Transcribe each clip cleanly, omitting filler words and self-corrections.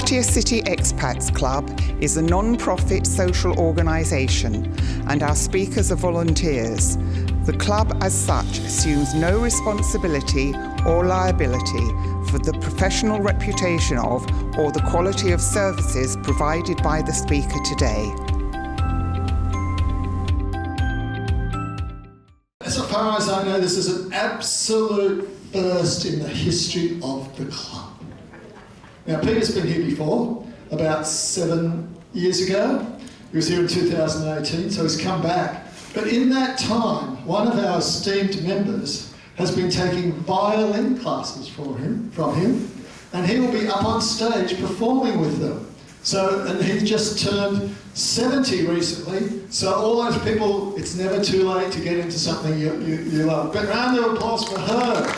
Pattaya City Expats Club is a non-profit social organisation and our speakers are volunteers. The club as such assumes no responsibility or liability for the professional reputation of or the quality of services provided by the speaker today. As far as I know, this is an absolute first in the history of the club. Now, Peter's been here before, about 7 years ago. He was here in 2018, so he's come back. But in that time, one of our esteemed members has been taking violin classes from him, and he will be up on stage performing with them. So, and he just turned 70 recently, so all those people, it's never too late to get into something you love. But round of applause for Herb.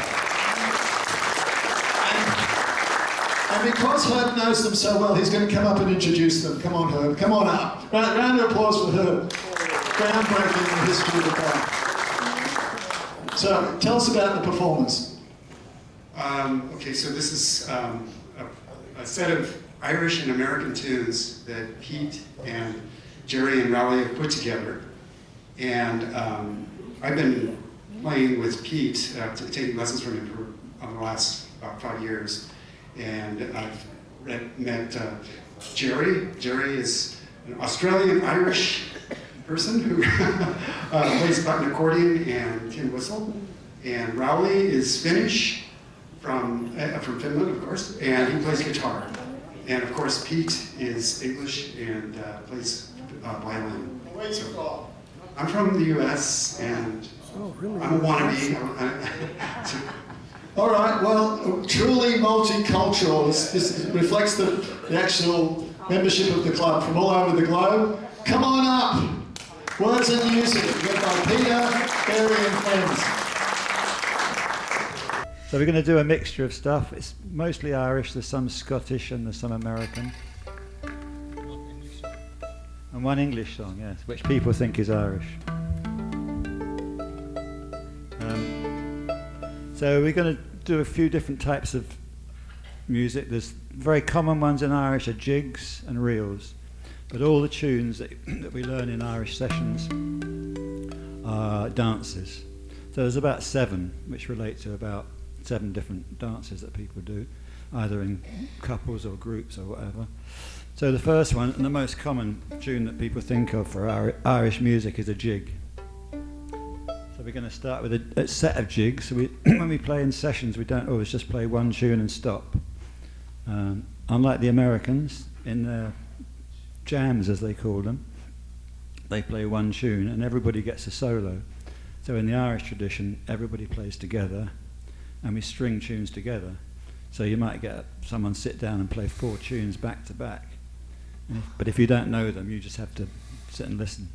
And because Herb knows them so well, he's going to come up and introduce them. Come on, Herb, come on up. Round of applause for Herb. Groundbreaking in the history of the club. So, tell us about the performance. Okay, so this is a set of Irish and American tunes that Pete and Gerry and Rauli have put together. And I've been playing with Pete, taking lessons from him for the last about 5 years. And I've met Gerry. Gerry is an Australian-Irish person who plays button accordion and tin whistle. And Rauli is Finnish, from Finland, of course, and he plays guitar. And of course, Pete is English and plays violin. Where are you from? I'm from the U.S. and I'm a wannabe. All right, well, truly multicultural. This reflects the actual membership of the club from all over the globe. Come on up. Words and Music, led by Peter Airey and friends. So we're going to do a mixture of stuff. It's mostly Irish, there's some Scottish and there's some American. And one English song, yes, which people think is Irish. So we're going to do a few different types of music. There's very common ones in Irish are jigs and reels. But all the tunes that we learn in Irish sessions are dances. So there's about 7, which relate to about 7 different dances that people do, either in couples or groups or whatever. So the first one, and the most common tune that people think of for Irish music is a jig. So we're going to start with a set of jigs. So when we play in sessions, we don't always just play one tune and stop. Unlike the Americans, in their jams, as they call them, they play one tune and everybody gets a solo. So in the Irish tradition, everybody plays together and we string tunes together. So you might get someone sit down and play 4 tunes back to back. But if you don't know them, you just have to sit and listen.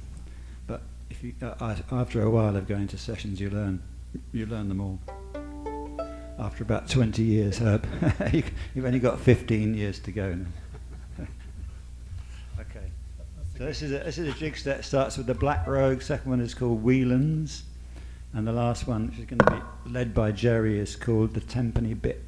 But if you, after a while of going to sessions, you learn them all. After about 20 years, Herb, you've only got 15 years to go now. Okay. So this is a jig set. Starts with the Black Rogue. Second one is called Whelan's. And the last one, which is going to be led by Gerry, is called the Tenpenny Bit.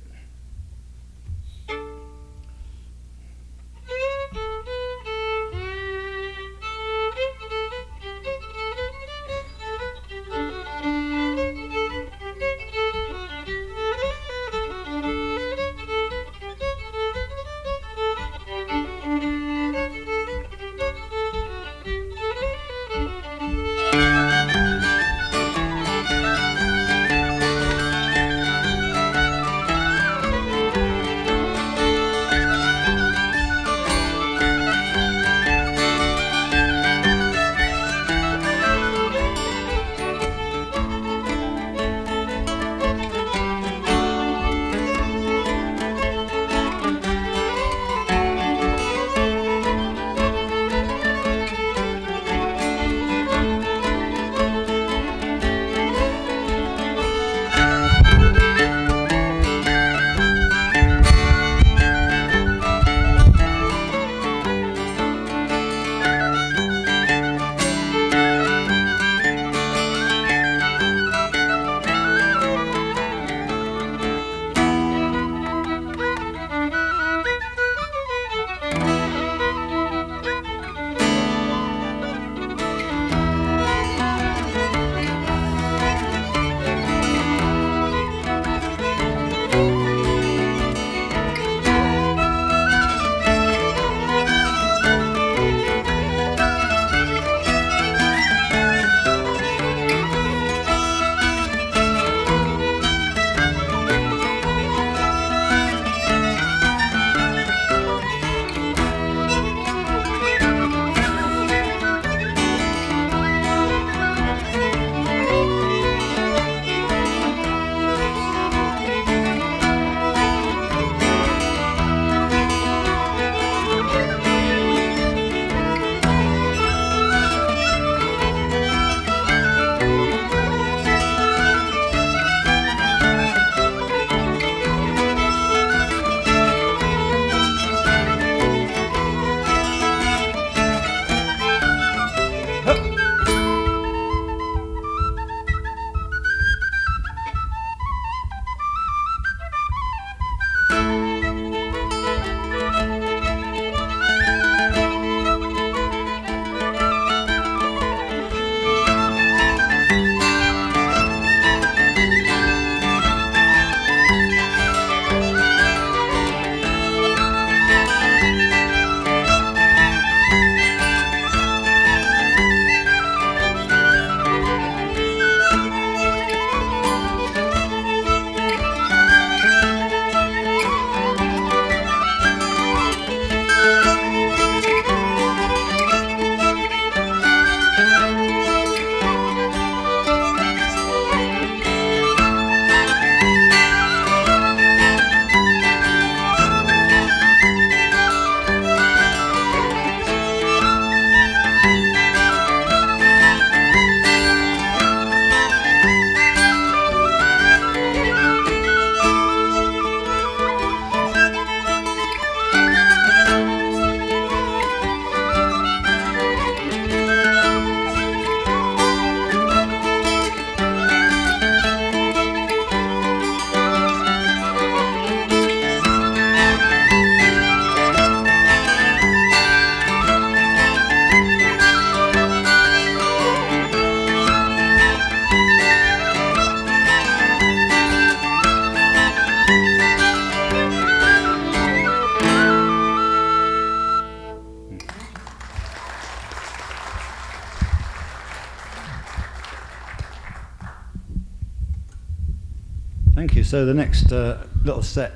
Thank you. So the next little set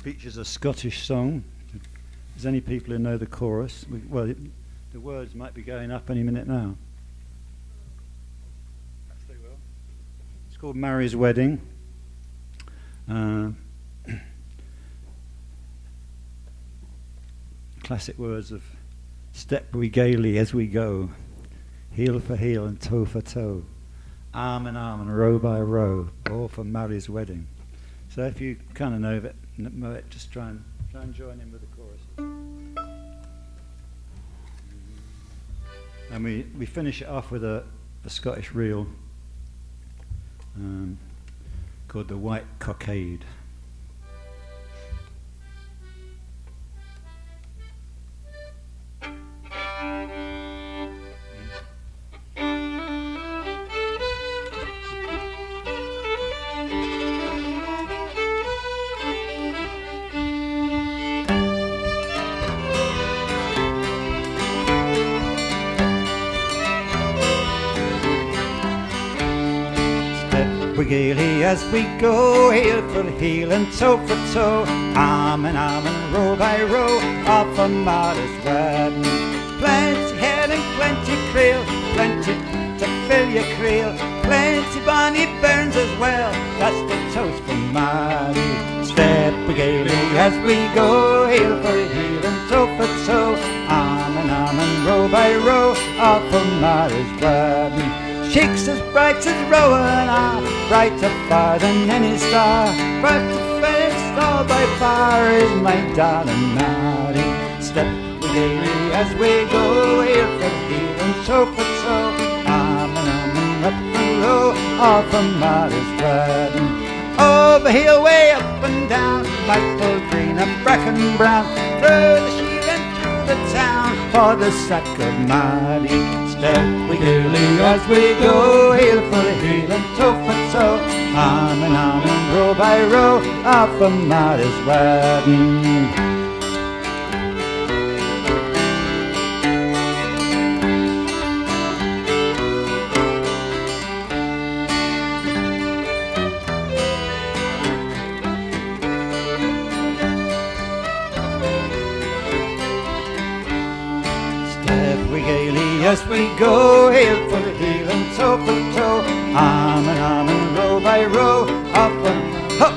features a Scottish song. There's any people who know the chorus? The words might be going up any minute now. Perhaps they will. It's called Mary's Wedding. Classic words of step we gaily as we go, heel for heel and toe for toe, arm in arm and row by row, all for Mary's wedding. So if you kind of know it, just try and join in with the chorus. And we finish it off with a Scottish reel called the White Cockade. Gaily as we go, heel for heel and toe for toe, arm in arm and row by row, off a modest wedding. Plenty head and plenty creel, plenty to fill your creel, plenty bonny bairns as well, that's the toast for Mary. Step gaily as we go, heel for heel and toe for toe, arm in arm and row by row, off a modest wedding. Cheeks as bright as rowan are, brighter far than any star, but the fairest star by far is my darling Mary. Step gaily as we go, heel for heel and toe for toe, arm in arm and up and low, off a Mary's wedding. Over hill, way up and down, maple green and bracken brown, through the shield and through the town, for the sack of Mary. Step we gaily as we go, heel for heel and toe for toe, arm in arm and row by row, off a Mary's wedding. As we go, heel for heel and toe for toe, arm in arm and row by row, up and up.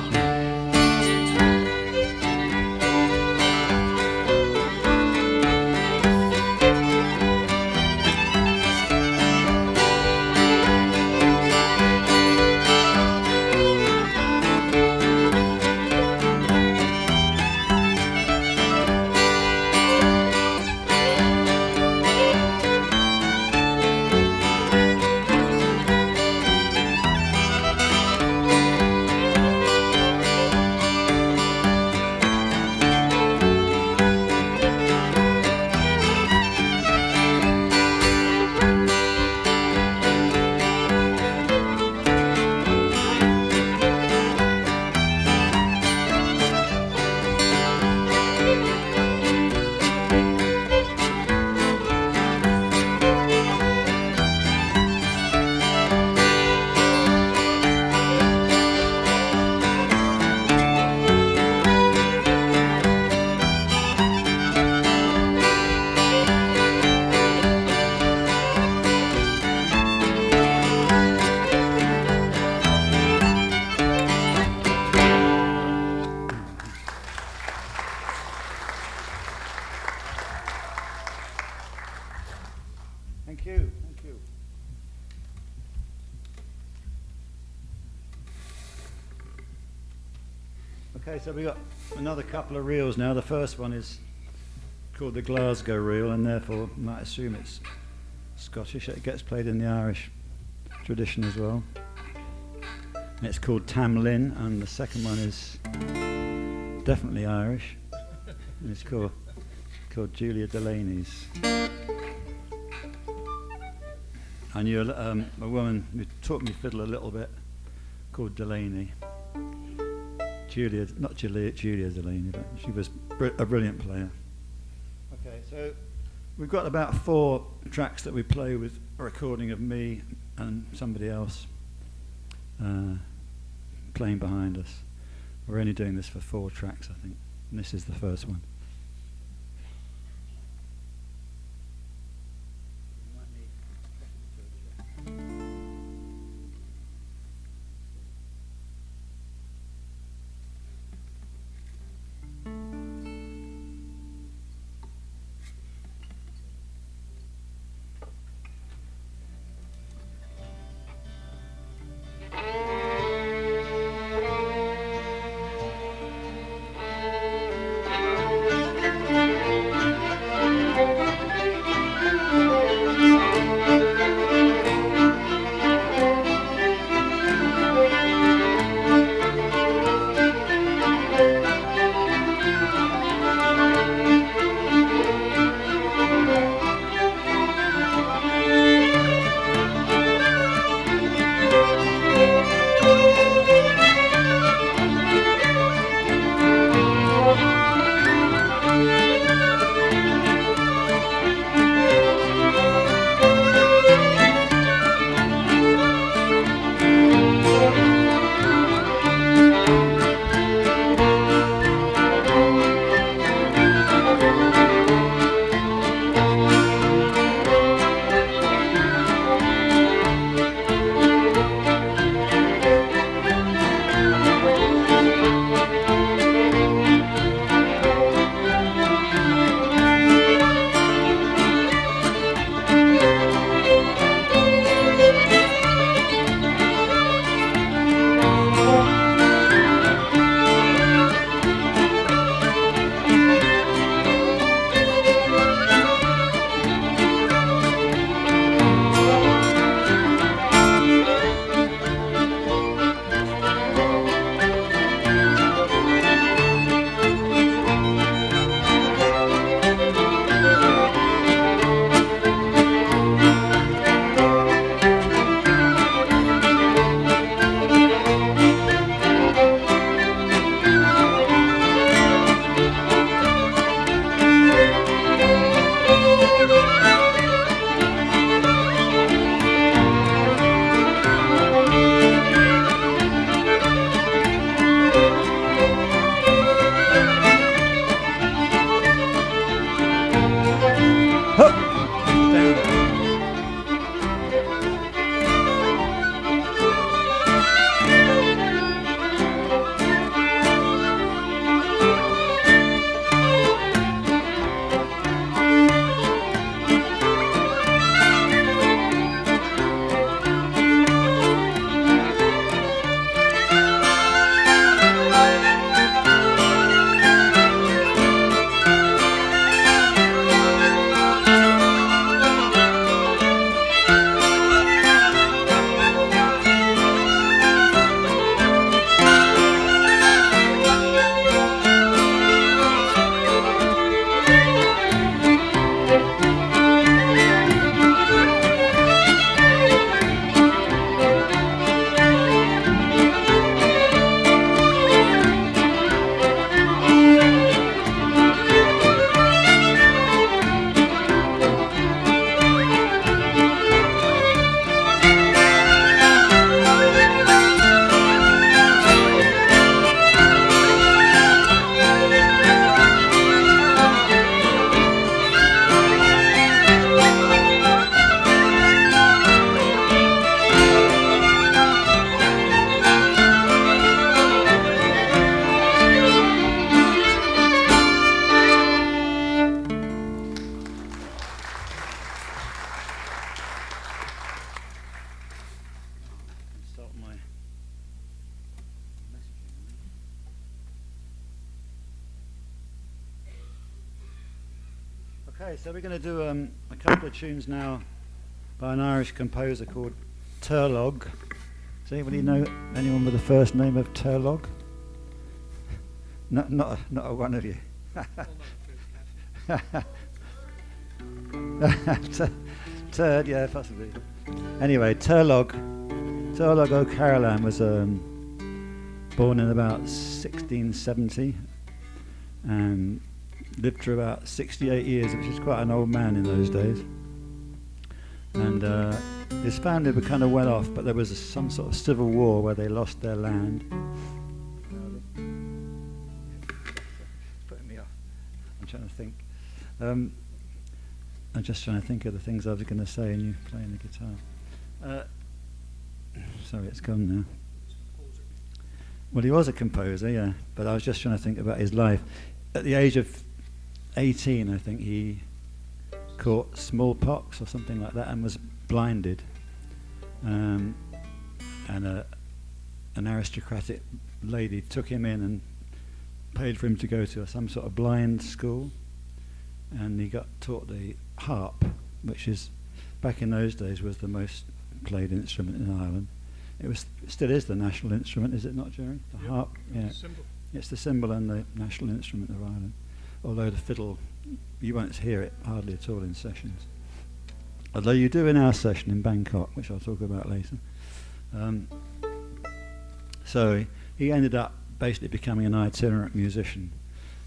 Okay, so we've got another couple of reels now. The first one is called the Glasgow reel, and therefore you might assume it's Scottish. It gets played in the Irish tradition as well. And it's called Tam Lin, and the second one is definitely Irish, and it's called Julia Delaney's. I knew a woman who taught me fiddle a little bit called Delaney. Julia Delaney, but she was a brilliant player. Okay, so we've got about 4 tracks that we play with a recording of me and somebody else playing behind us. We're only doing this for 4 tracks, I think, and this is the first one. Okay, so we're going to do a couple of tunes now by an Irish composer called Turlog. Does anybody know anyone with the first name of Turlog? Not a one of you. Turd, yeah, possibly. Anyway, Turlog O'Carolan was born in about 1670 and lived for about 68 years, which is quite an old man in those days. And His family were kind of well off, but there was some sort of civil war where they lost their land. Putting me off. I'm trying to think. I'm just trying to think of the things I was going to say, and you playing the guitar. Sorry, it's gone now. Well, he was a composer, yeah, but I was just trying to think about his life. At the age of 18, I think he caught smallpox or something like that and was blinded. And an aristocratic lady took him in and paid for him to go to some sort of blind school, and he got taught the harp, which is, back in those days, was the most played instrument in Ireland. It still is the national instrument, is it not, Gerry? The harp, yeah. It's the symbol and the national instrument of Ireland. Although the fiddle, you won't hear it hardly at all in sessions. Although you do in our session in Bangkok, which I'll talk about later. So he ended up basically becoming an itinerant musician.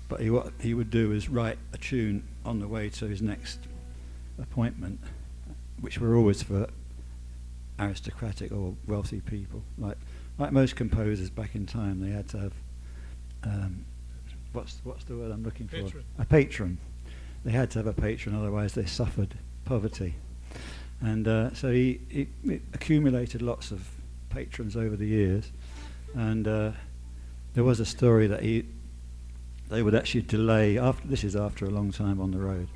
But what he would do is write a tune on the way to his next appointment, which were always for aristocratic or wealthy people. Like most composers back in time, they had to have what's the word I'm looking for? A patron. They had to have a patron, otherwise they suffered poverty. And so he accumulated lots of patrons over the years. And there was a story that they would actually delay, this is after a long time on the road,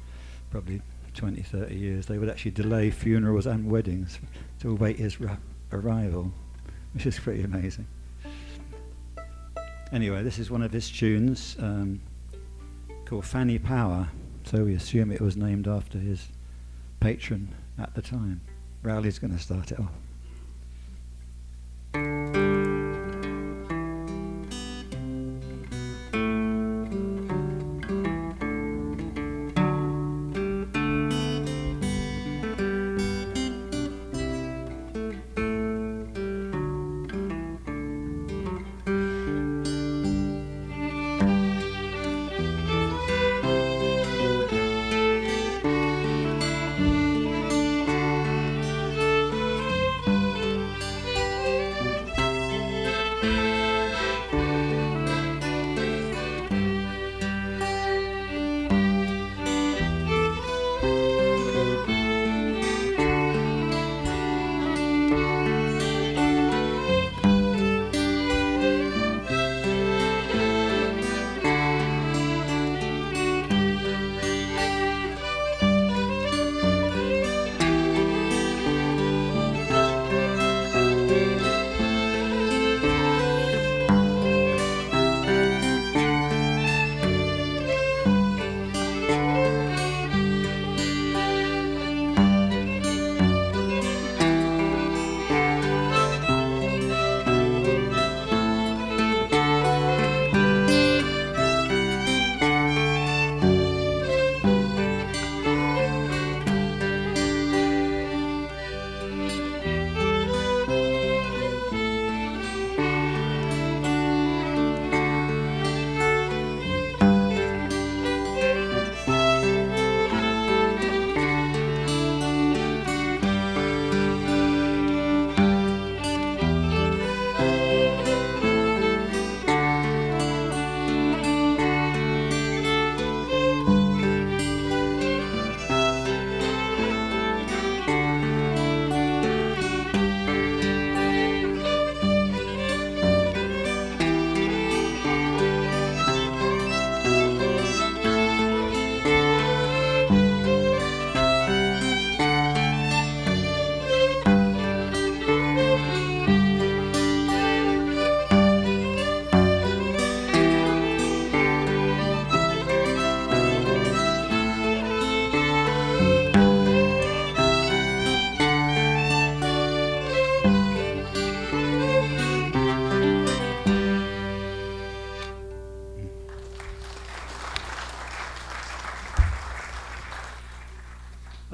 probably 20, 30 years, they would actually delay funerals and weddings to await his arrival, which is pretty amazing. Anyway, this is one of his tunes called Fanny Power, so we assume it was named after his patron at the time. Rowley's going to start it off.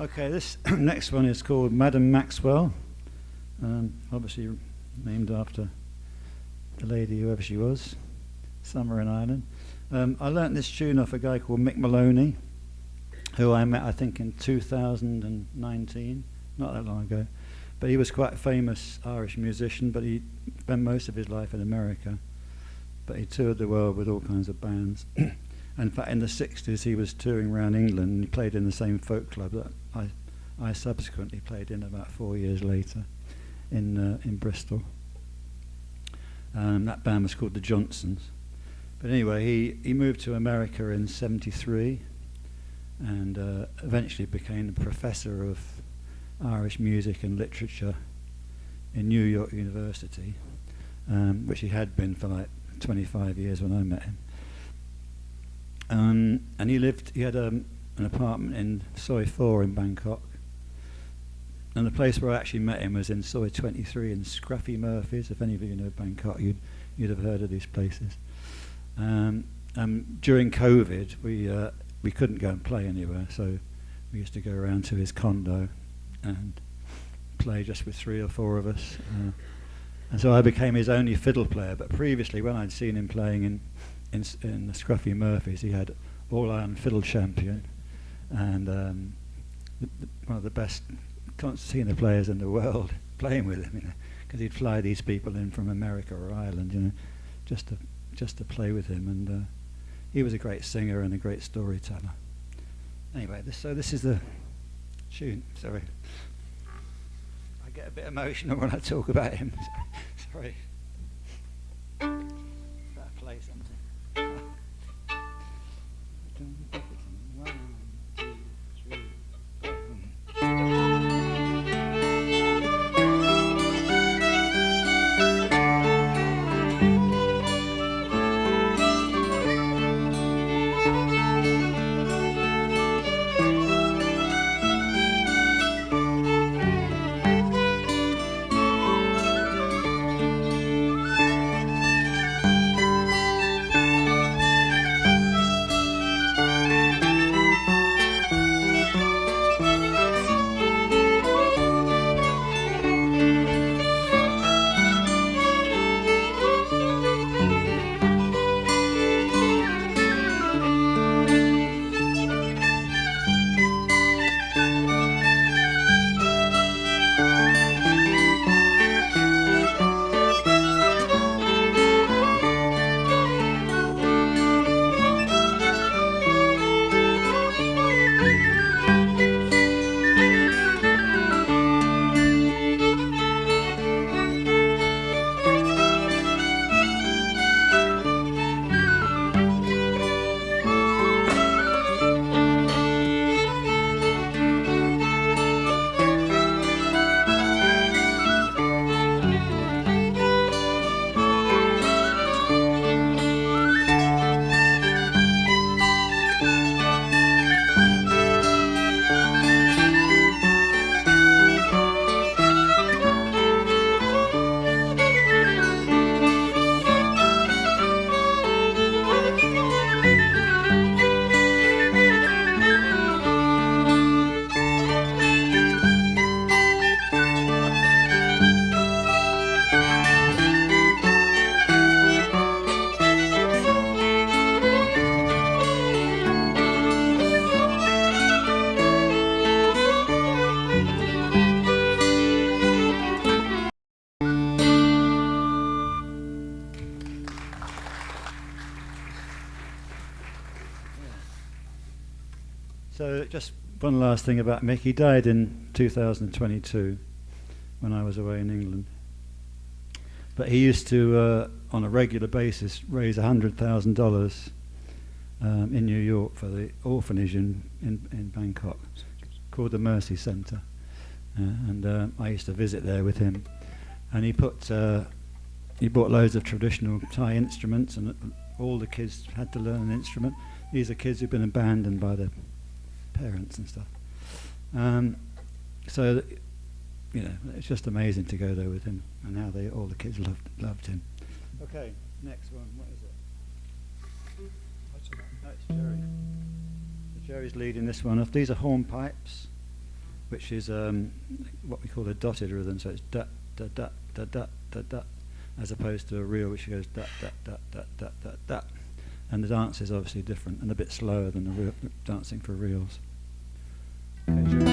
Okay, this next one is called Madam Maxwell, obviously named after the lady, whoever she was, somewhere in Ireland. I learnt this tune off a guy called Mick Maloney, who I met, I think, in 2019, not that long ago. But he was quite a famous Irish musician, but he spent most of his life in America. But he toured the world with all kinds of bands. And in fact, in the 60s, he was touring around England, and he played in the same folk club that I subsequently played in about 4 years later in Bristol. That band was called the Johnsons. But anyway, he moved to America in '73 and eventually became a professor of Irish music and literature in New York University, which he had been for like 25 years when I met him. And he had an apartment in Soi 4 in Bangkok. And the place where I actually met him was in Soi 23 in Scruffy Murphy's. If any of you know Bangkok, you'd have heard of these places. During COVID, we couldn't go and play anywhere, so we used to go around to his condo and play just with 3 or 4 of us. And so I became his only fiddle player. But previously, when I'd seen him playing in the Scruffy Murphys, he had all-iron fiddle champion and one of the best concertina players in the world playing with him, because he'd fly these people in from America or Ireland, just to play with him. And he was a great singer and a great storyteller. Anyway, this is the tune. Sorry, I get a bit emotional when I talk about him. Sorry. Better play something. 1, 2, 3, 4. So just one last thing about Mick. He died in 2022 when I was away in England. But he used to, on a regular basis, raise $100,000 in New York for the orphanage in Bangkok, called the Mercy Centre. And I used to visit there with him. And he bought loads of traditional Thai instruments, and all the kids had to learn an instrument. These are kids who've been abandoned by their parents and stuff. So, it's just amazing to go there with him, and how all the kids loved him. Okay, next one. What is it? Oh, it's Gerry. So Gerry's leading this one off. These are hornpipes, which is what we call a dotted rhythm. So it's da da da da da da da, as opposed to a reel which goes da da da da da da da. And the dance is obviously different and a bit slower than the dancing for reels. Okay, Gerry.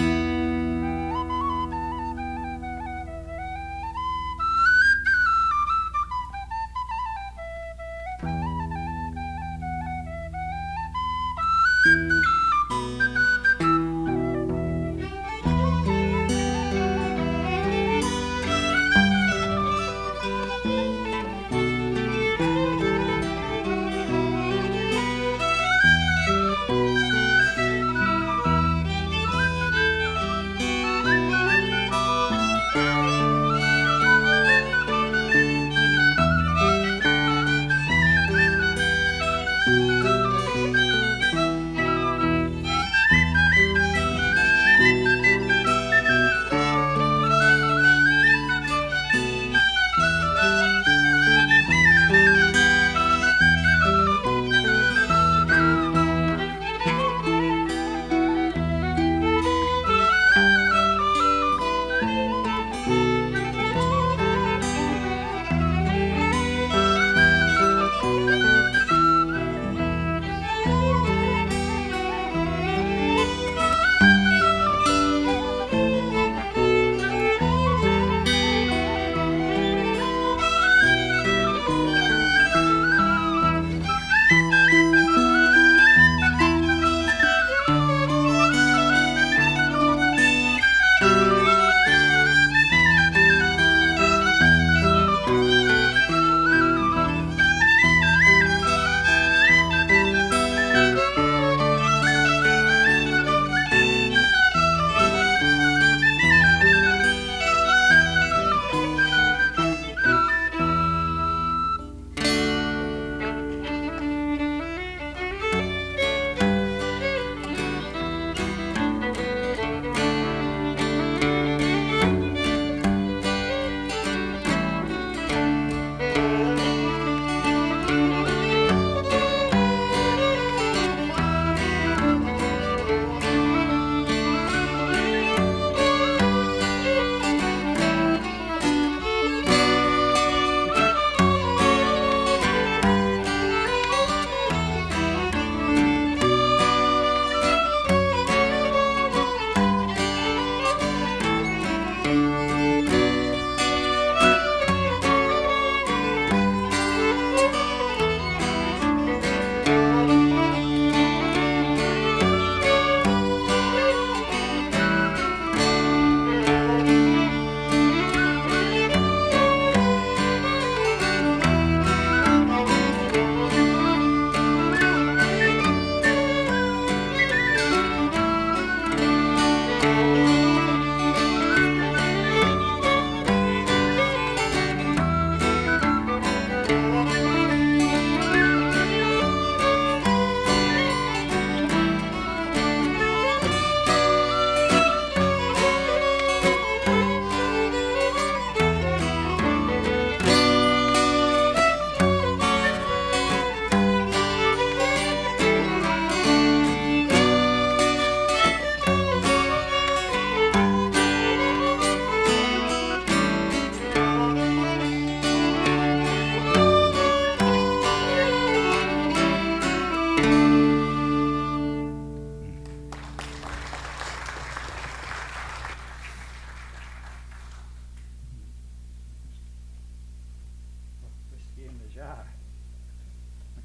jar.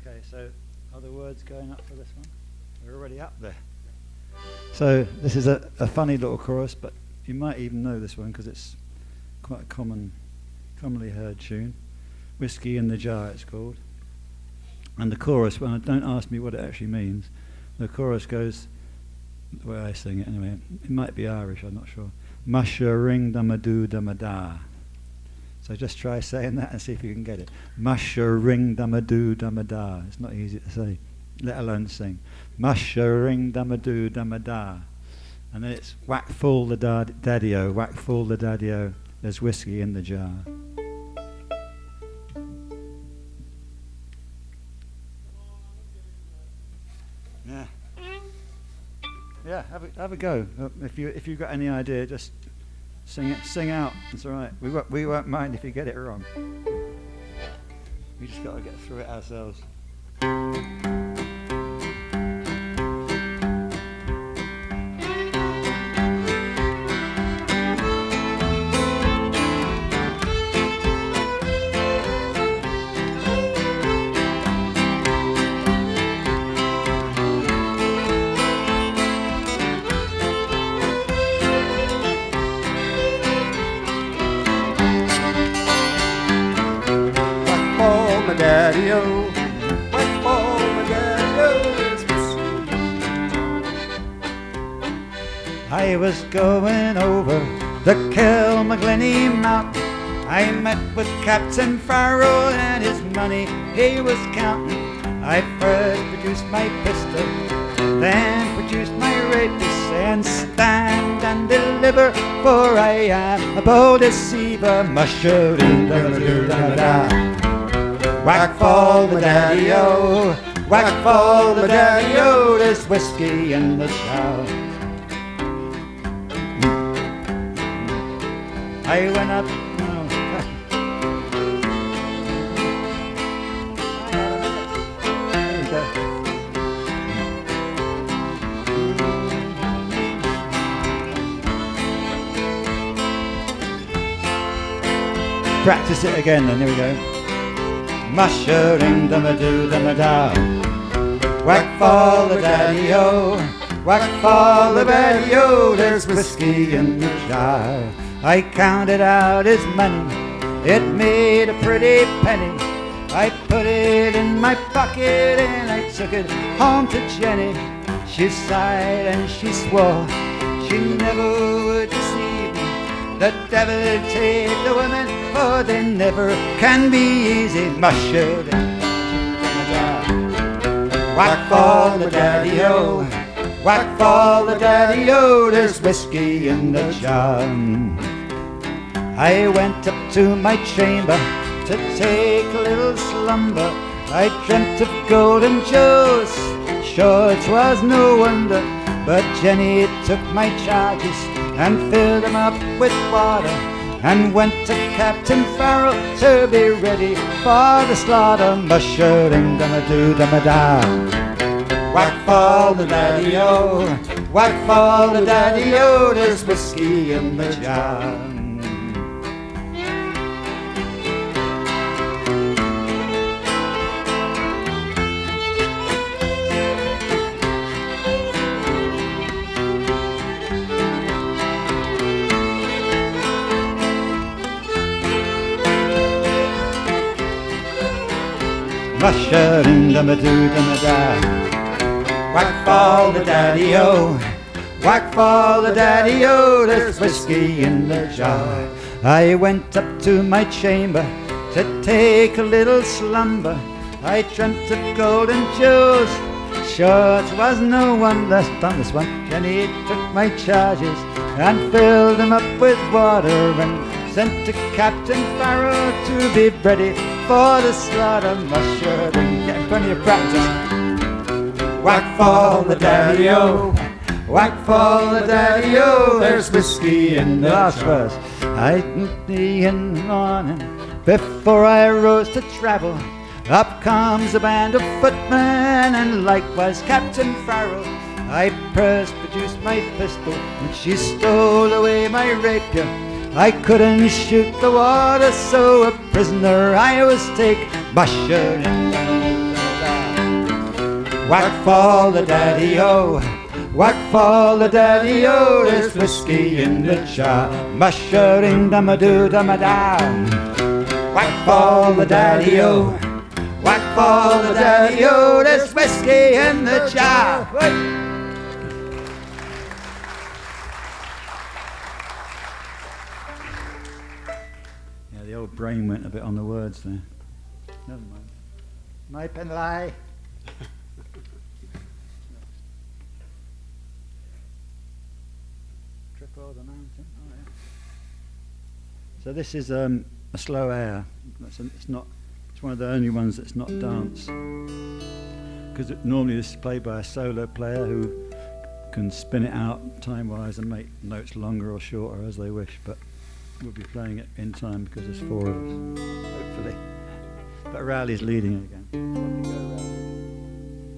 Okay, so are the words going up for this one? They're already up there. So this is a funny little chorus, but you might even know this one because it's quite a commonly heard tune. Whiskey in the Jar, it's called. And the chorus, well, don't ask me what it actually means. The chorus goes, the way I sing it anyway, it might be Irish, I'm not sure. Musha ring damadoo damada. So just try saying that and see if you can get it. Musha ring damadoo damada. It's not easy to say, let alone sing. Musha ring damadoo damada. And then it's whack full the daddy-o, whack full the daddy-o, there's whiskey in the jar. Yeah. Yeah, have a go. If you've got any idea, just sing out. It's all right. We won't mind if you get it wrong. We just got to get through it ourselves. Daddy-o, whack for my daddy-o, there's whiskey. I was going over the Kilmaglenny Mountain. I met with Captain Farrell and his money he was counting. I first produced my pistol, then produced my rapier, and stand and deliver, for I am a bold deceiver. Mush-a-dee-da-da-da-da-da. Whack for the daddy-o, whack for the daddy-o, there's whiskey in the jar. I went up, practice it again then, here we go. Musha-ring-dum-a-doo-dum-a-da. Whack for the daddy-o, whack for the daddy-o, there's whiskey in the jar. I counted out his money, it made a pretty penny. I put it in my pocket and I took it home to Jenny. She sighed and she swore she never would deceive me. The devil take the women, for they never can be easy. Mush-a-dee-da-da-da. Whack for the daddy-o, whack for the daddy-o, there's whiskey in the jar. I went up to my chamber to take a little slumber. I dreamt of golden joes, sure it was no wonder. But Jenny took my charges and filled them up with water, and went to Captain Farrell to be ready for the slaughter. Mush-a-ding-dum-a-doo-dum-a-da. Whack for the daddy-o, whack for the daddy-o, there's whiskey in the jar. Mush-a-ding-dum-a-doo-dum-a-da. Whack for the daddy-o, whack for the daddy-o, there's whiskey in the jar. I went up to my chamber to take a little slumber. I dreamt of golden jewels, sure it was no wonder. Done this one. Jenny took my charges and filled them up with water, and sent to Captain Farrell to be ready for the slaughter. Mush-a-ding, getting plenty of practice. Whack for the daddy-o, whack for the daddy-o, there's whiskey in the last verse. I in the morning, before I rose to travel, up comes a band of footmen, and likewise Captain Farrell. I first produced my pistol, and she stole away my rapier. I couldn't shoot the water, so a prisoner I was take, mushered in the whack fall the daddy-o, whack fall the daddy-o, there's whiskey in the jar, mushered in dum-a-doo-dum-a-da. Whack fall the daddy-o, whack fall the daddy-o, there's whiskey in the jar. Yeah, the old brain went a bit on the words there. Never mind. My pen lie. Trip over the mountain. Oh, yeah. So this is a slow air. It's one of the only ones that's not dance. Because normally this is played by a solo player who can spin it out time-wise and make notes longer or shorter as they wish. But we'll be playing it in time because there's 4 of us, hopefully. But Rowley's leading again. Off you go,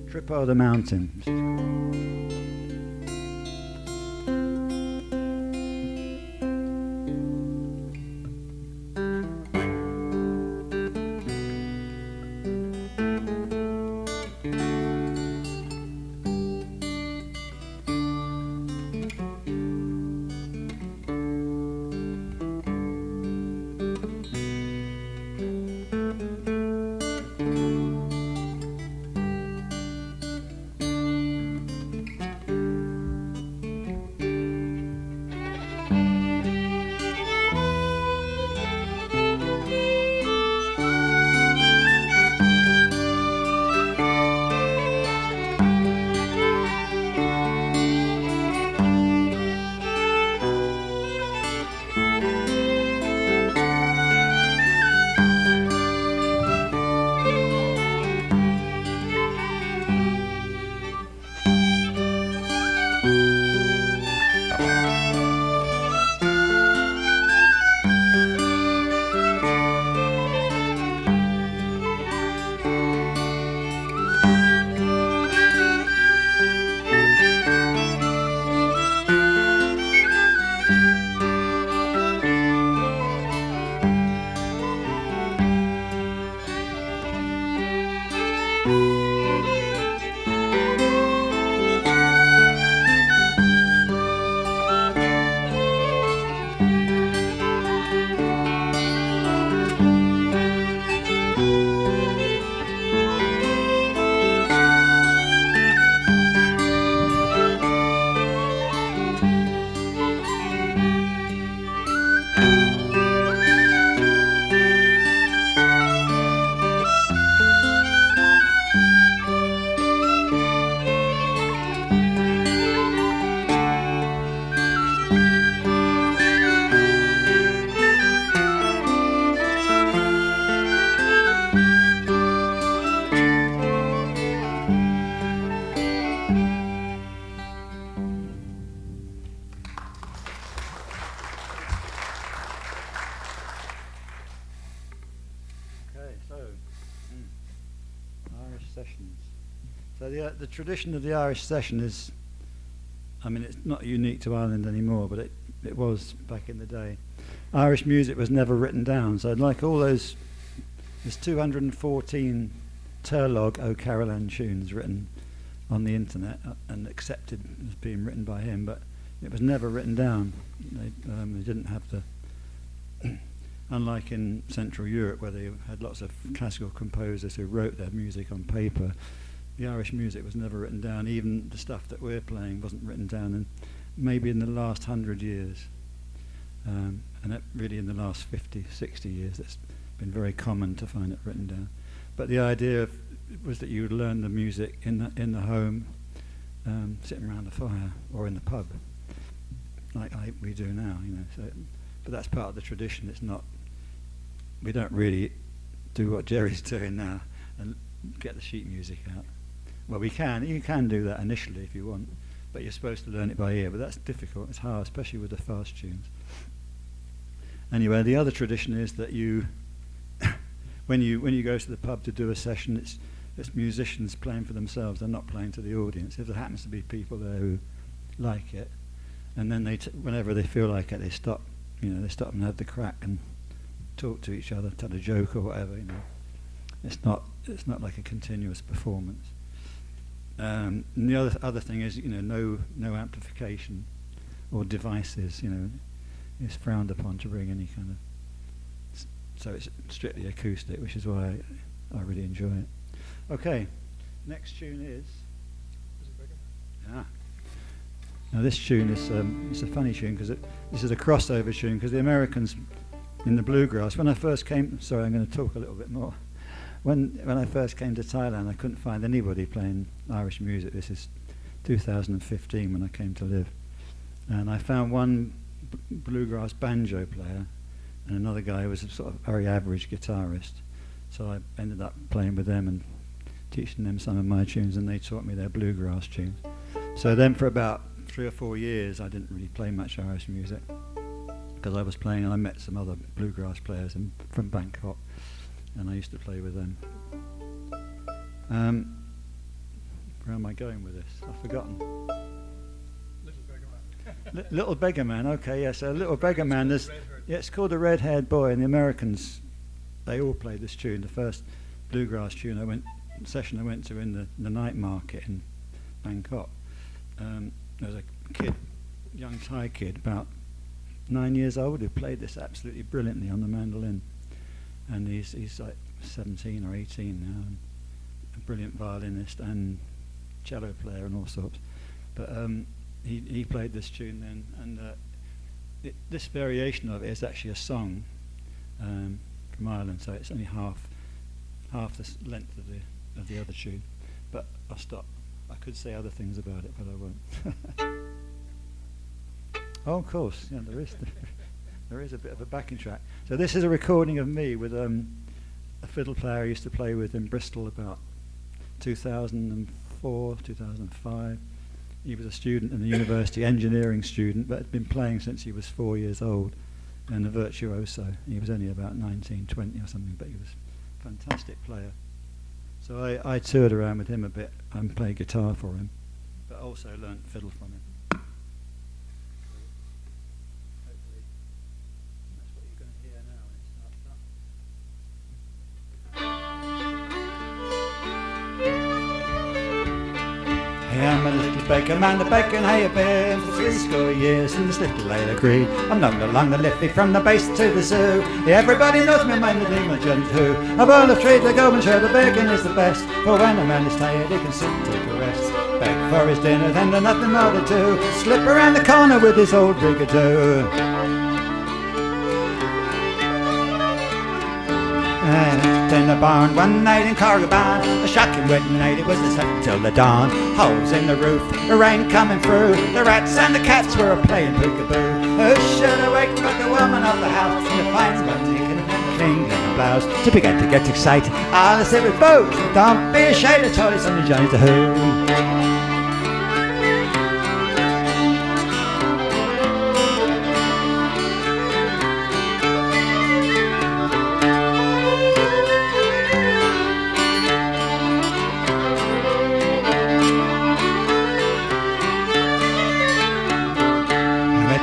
Rowley. Trip over the mountain. Sessions. So the tradition of the Irish session is, I mean, it's not unique to Ireland anymore, but it was back in the day. Irish music was never written down, so like all those, there's 214 Turlog O'Carolan tunes written on the internet and accepted as being written by him, but it was never written down. They didn't have the unlike in Central Europe where they had lots of classical composers who wrote their music on paper, the Irish music was never written down. Even the stuff that we're playing wasn't written down, and maybe in the last 100 years, and that really in the last 50, 60 years, it's been very common to find it written down. But the idea was that you would learn the music in the home, sitting around the fire or in the pub, like we do now, you know. So, but that's part of the tradition. It's not. We don't really do what Gerry's doing now and get the sheet music out. Well, you can do that initially if you want, but you're supposed to learn it by ear. But that's difficult. It's hard, especially with the fast tunes. Anyway, the other tradition is that you, when you go to the pub to do a session, it's musicians playing for themselves. They're not playing to the audience. If there happens to be people there who like it, and then whenever they feel like it, they stop they stop and have the crack and talk to each other, tell a joke or whatever. It's not like a continuous performance. And the other thing is, no amplification or devices. It's frowned upon to bring any kind of. So it's strictly acoustic, which is why I really enjoy it. Okay, next tune is. Now this tune is it's a funny tune because this is a crossover tune because the Americans in the bluegrass. When I first came, sorry, I'm going to talk a little bit more. When I first came to Thailand, I couldn't find anybody playing Irish music. This is 2015 when I came to live, and I found one bluegrass banjo player, and another guy who was a sort of very average guitarist. So I ended up playing with them and teaching them some of my tunes, and they taught me their bluegrass tunes. So then for about 3 or 4 years, I didn't really play much Irish music because I was playing, and I met some other bluegrass players from Bangkok, and I used to play with them. Where am I going with this? I've forgotten. Little Beggar Man. Okay, yes, Little Beggar Man. It's called The Red-Haired Boy, and the Americans, they all played this tune. The first bluegrass tune I went to in the night market in Bangkok. There was a kid, young Thai kid, about 9 years old, who played this absolutely brilliantly on the mandolin, and he's like 17 or 18 now, and a brilliant violinist and cello player and all sorts. But he played this tune then, and this variation of it is actually a song from Ireland, so it's only half the length of the other tune. But I'll stop. I could say other things about it, but I won't. Oh, of course, there is a bit of a backing track. So this is a recording of me with a fiddle player I used to play with in Bristol about 2004, 2005. He was a student in the university, engineering student, but had been playing since he was 4 years old, and a virtuoso. He was only about 19, 20 or something, but he was a fantastic player. So I toured around with him a bit and played guitar for him, but also learnt fiddle from him. Hopefully that's what you're going to hear now when it starts up. Hey, I'm a little beggar man, a begging how you been for 60 years in this little Layla Green. I'm known along the Liffey from the base to the zoo. Yeah, everybody knows me when the demon Johnny Who. Of all the trade they go and sure the begging is the best. For when a man is tired he can sit and take a rest. Beg for his dinner then there's nothing more to do. Slip around the corner with his old rigatoo. In the barn one night in Corrigan, a shocking wet night, it was the second till the dawn. Holes in the roof, the rain coming through, the rats and the cats were playing peekaboo. Who should have waked but the woman of the house, and the fines were taken and the finger and the blouse. To begin to get excited, all I said was boo, don't be ashamed, I told you something Johnny to who.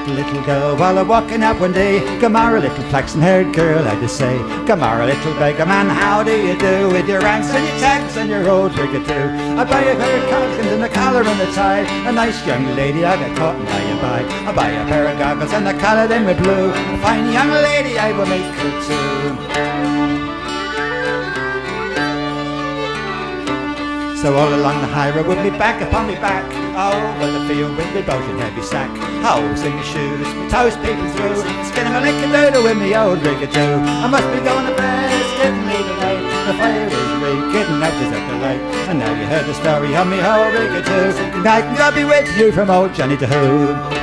Little girl while I'm walking up one day, Gamara, little flaxen-haired girl, I just say, Gamara, little beggar man, how do you do? With your ants and your tags and your old rigatoo. I buy a pair of calkins and a collar and a tie, a nice young lady I got caught and by and by. I buy a pair of goggles and I collar them with blue, a fine young lady I will make her too. So all along the high road with me back upon me back, over the field with me boat and heavy sack. Holes in my shoes, my toes peeping through, skinning my lick-a-doodle with me old rigatoo. I must be going to bed, it's getting late tonight. The fire is getting out is at the light. And now you heard the story of me old rigatoo. Good night and God be with you from old Johnny to Who.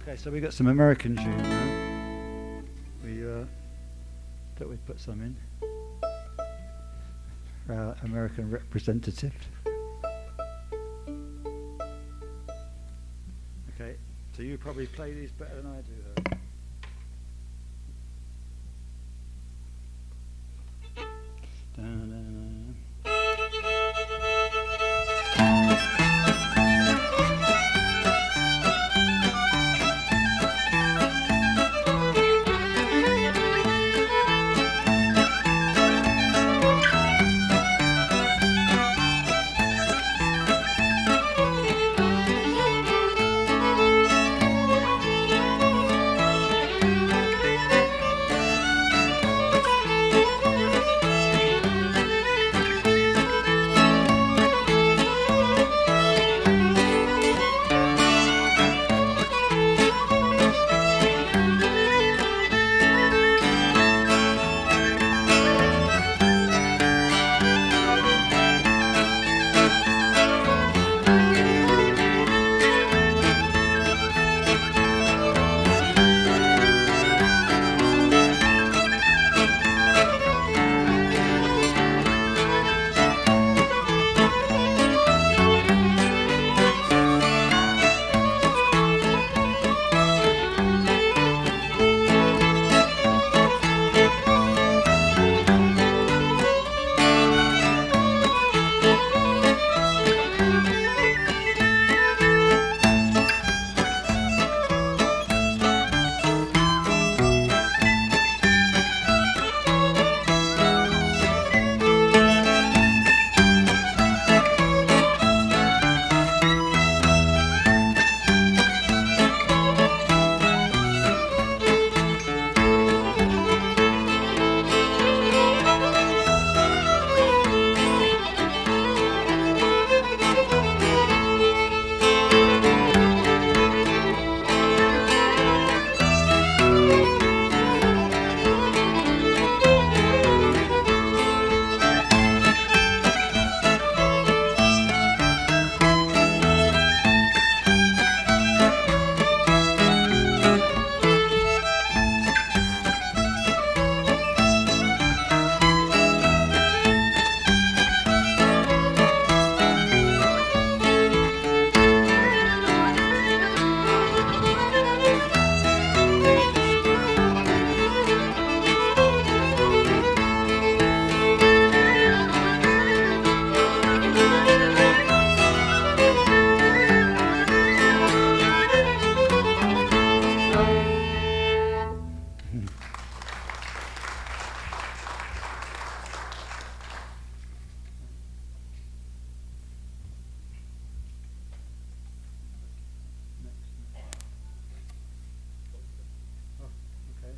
Okay, so we got some American tunes now. That we put some in. Our American representative. Okay, so you probably play these better than I do, Herb. Dun-dun-dun.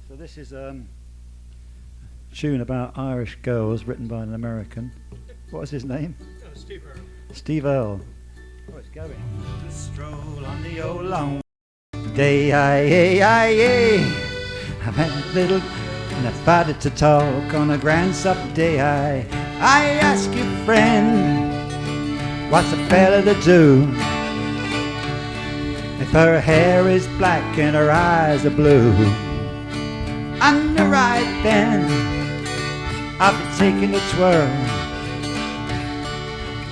So this is a tune about Irish girls written by an American. What was his name? Steve Earle. Steve Earle. Oh, it's going. A stroll on the old long day, I've had a little and I started to talk on a grand supper day. I ask you, friend, what's a fella to do if her hair is black and her eyes are blue? And right then, I'll be taking a twirl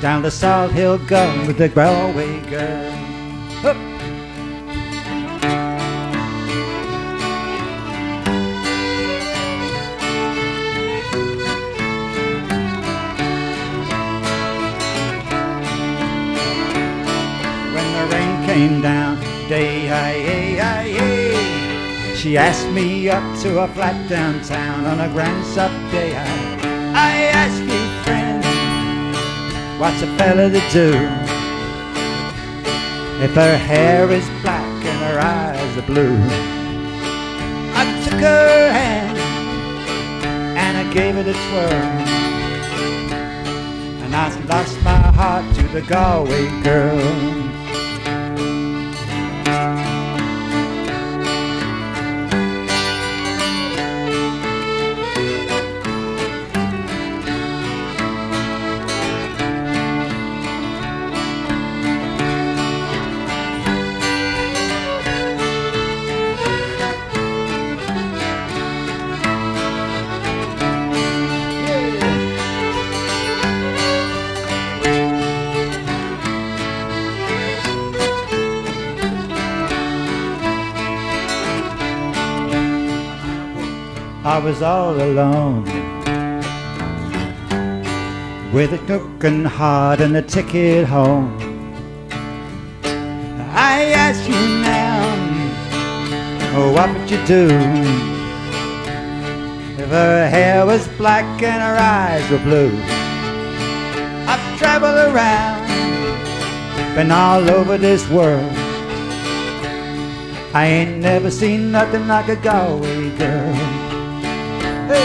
down the Salt Hill Gum with the Galway girl. Up. When the rain came down, she asked me up to a flat downtown on a grand sup day. I ask you, friend, what's a fella to do if her hair is black and her eyes are blue? I took her hand and I gave it a twirl, and I lost my heart to the Galway girl. was all alone, with a cooking heart and a ticket home. I ask you now, oh, what would you do if her hair was black and her eyes were blue? I've traveled around, been all over this world. I ain't never seen nothing like a Galway girl. Hey.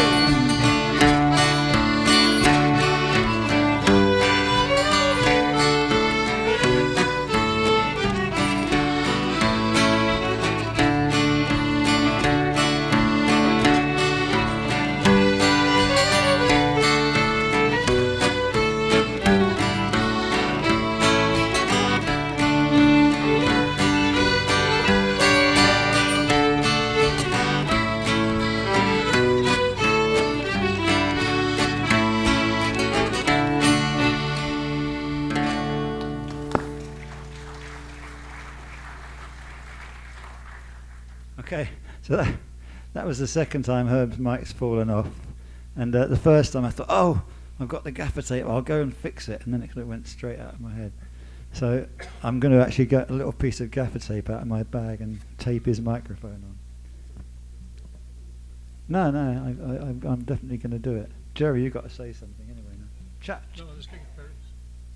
Okay, so that was the second time Herb's mic's fallen off, and the first time I thought, oh, I've got the gaffer tape, I'll go and fix it, and then it went straight out of my head. So I'm going to actually get a little piece of gaffer tape out of my bag and tape his microphone on. No, I'm definitely going to do it. Gerry, you've got to say something anyway now. Chat. No, there's King of Fairies.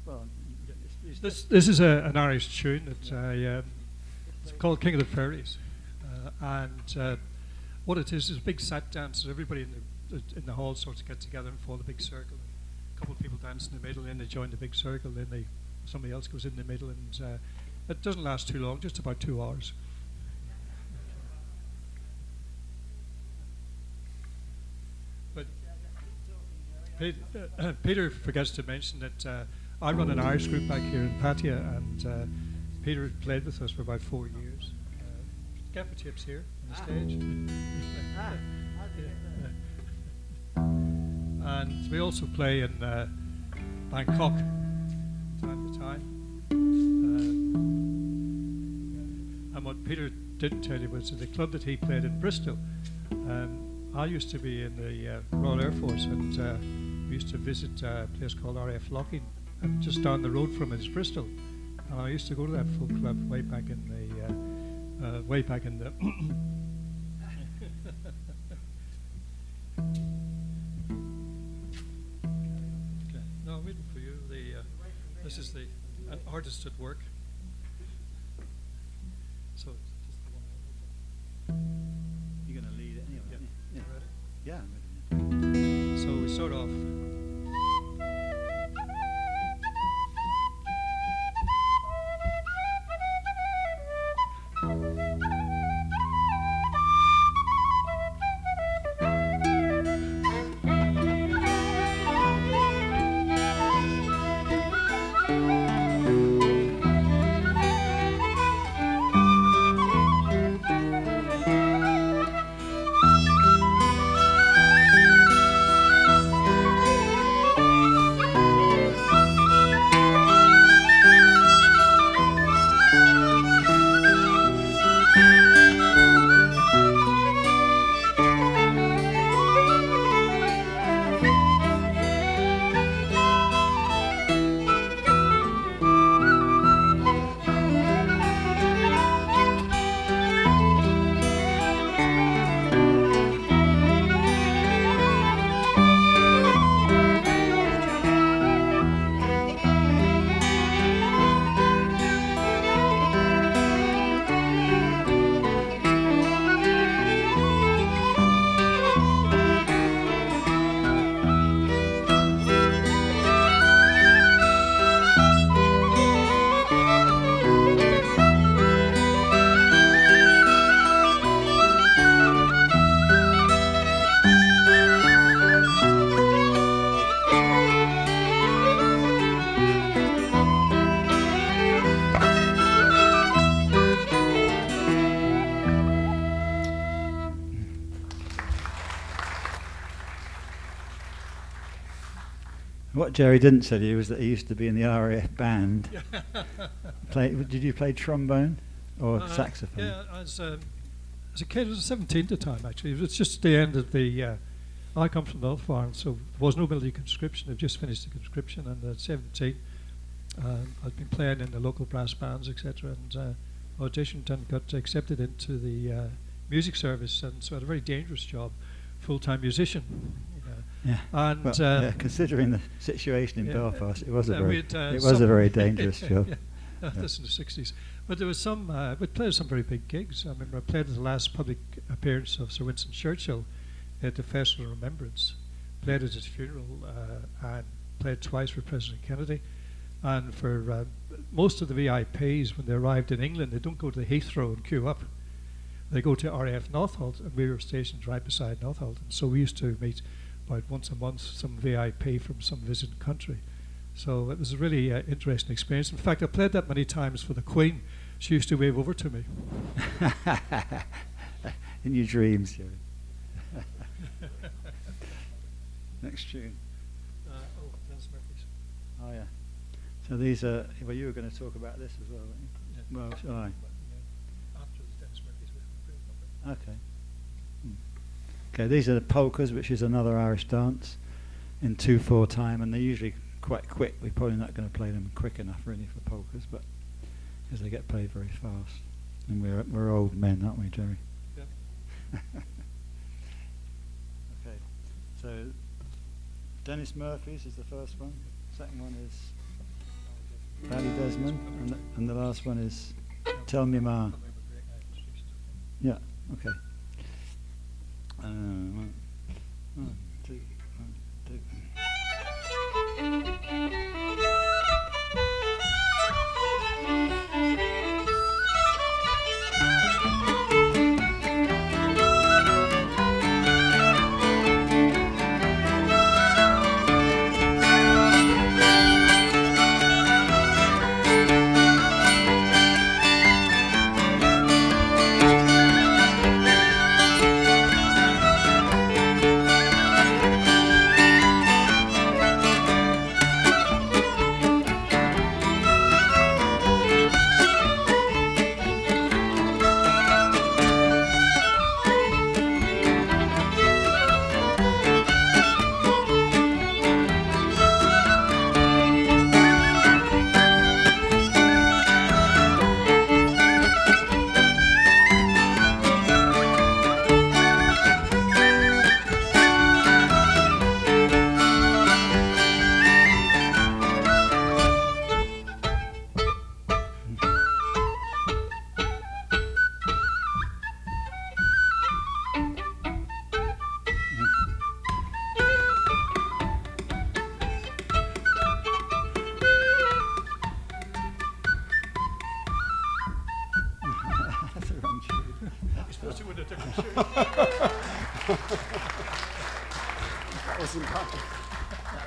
Well, This is an Irish tune that it's called King of the Fairies. And what it is a big set dance. So everybody in the hall sort of get together and form a big circle. A couple of people dance in the middle, then they join the big circle, then somebody else goes in the middle, and it doesn't last too long, just about 2 hours. But Peter forgets to mention that I run an Irish group back here in Pattaya, and Peter had played with us for about 4 years. Gaffer tips here on the stage. And we also play in Bangkok time to time. And what Peter didn't tell you was that the club that he played in Bristol, I used to be in the Royal Air Force, and we used to visit a place called RAF Loughlin, and just down the road from it is Bristol. And I used to go to that folk club way back in the Okay. No, I'm waiting for you. This is an artist at work. So just the one. you're going to lead it anyway. Yeah. Ready? Yeah, I'm ready. So we start off. What Gerry didn't tell you was that he used to be in the RAF band. Did you play trombone or saxophone? Yeah, as as a kid, I was 17 at the time, actually. It was just the end of the... I come from North Farm, so there was no military conscription. I've just finished the conscription, and at 17, I'd been playing in the local brass bands, etc., and auditioned and got accepted into the music service, and so I had a very dangerous job, full-time musician. Yeah. And well, considering the situation in Belfast, it was a very dangerous job. This in the 60s. But there was some, we played some very big gigs. I remember I played at the last public appearance of Sir Winston Churchill at the Festival of Remembrance, played at his funeral, and played twice for President Kennedy. And for most of the VIPs, when they arrived in England, they don't go to the Heathrow and queue up. They go to RAF Northolt, and we were stationed right beside Northolt. And so we used to meet about once a month some VIP from some visiting country. So it was a really interesting experience. In fact, I played that many times for the Queen. She used to wave over to me. In your dreams, Gerry. Next tune. Dennis Murphy's. Oh, yeah. So these are... Well, you were going to talk about this as well, weren't you? Yeah. Well, shall I? After the Dennis Murphy's. Okay. Okay, these are the polkas, which is another Irish dance in 2/4 time, and they're usually quite quick. We're probably not going to play them quick enough, really, for polkas, but because they get played very fast. And we're old men, aren't we, Gerry? Yep. Okay, so Dennis Murphy's is the first one. Second one is Bally Desmond, and the last one is Tell Me Ma. Yeah, okay. One, two.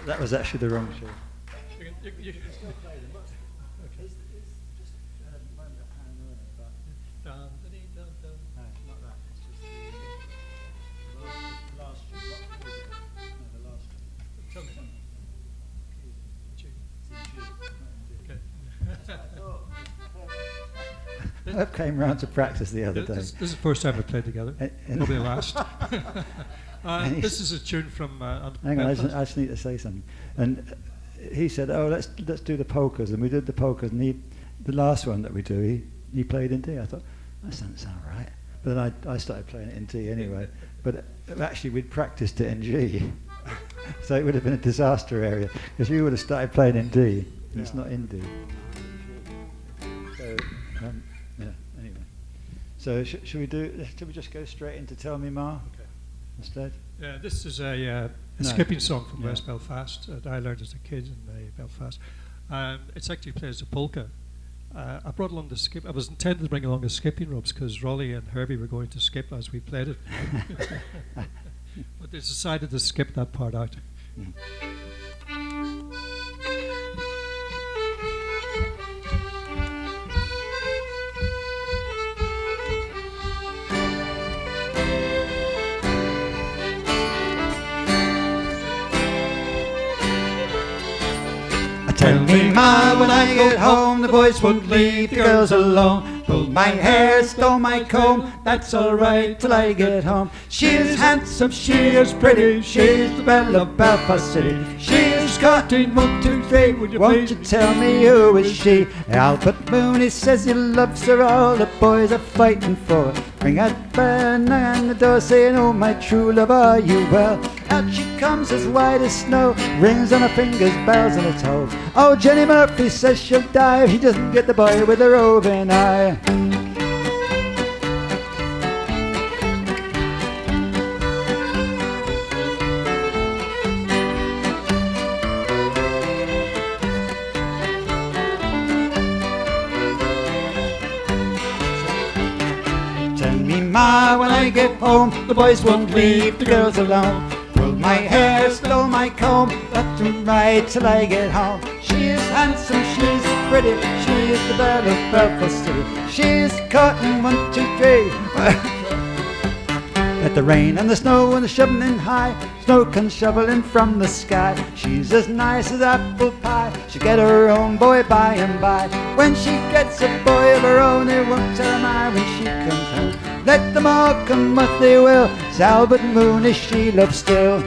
That was actually the wrong tune. You can still play them, but It's just moment of paranoia, but no, not that. It's just the last tune. What was it? No, the last tune. Tell me. Herb came round to practice the other day. This is the first time we played together. Probably the last. And This is a tune from... hang on, I just need to say something. And he said, "Oh, let's do the polkas," and we did the polkas. And the last one that we do, he played in D. I thought that doesn't sound right, but then I started playing it in D anyway. But actually, we'd practiced it in G, so it would have been a disaster area because you would have started playing in D, and it's not in D. So yeah. Anyway, so should we just go straight into Tell Me Ma? Instead? Yeah, this is a skipping song from West Belfast that I learned as a kid in Belfast. It's actually played as a polka. I brought along the skip. I was intended to bring along the skipping ropes because Rauli and Herbie were going to skip as we played it. But they decided to skip that part out. Tell me, Ma, when I get home, the boys won't leave the girls alone. Pull my hair, stole my comb, that's alright till I get home. She is handsome, she is pretty, she is the belle of Belfast City. She is cutting 1, 2, 3, won't you tell me who is she? Albert Mooney says he loves her, all the boys are fighting for her. Ring that bell, knock on the door, saying, oh my true love, are you well? Out she comes as white as snow, rings on her fingers, bells on her toes. Oh, Jenny Murphy says she'll die if he doesn't get the boy with the roving eye. Tell me, Ma, when I get home, the boys won't leave the girls alone. Pulled my hair, stole my comb, left and right till I get home. She is handsome, she is pretty, she is the belle of Belfast City. She is cotton, 1, 2, 3. Let the rain and the snow and the shoveling high, snow comes shoveling from the sky. She's as nice as apple pie, she'll get her own boy by and by. When she gets a boy of her own, it won't tell her mind when she comes home. Let them all come what they will, it's Albert Mooney she loves still.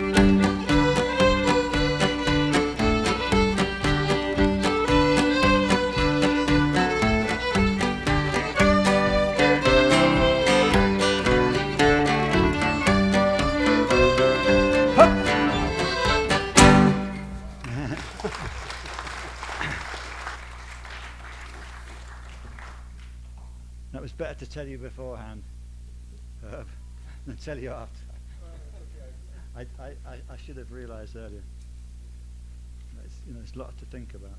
That was better to tell you beforehand, Herb, than tell you after. I should have realised earlier. There's a lot to think about.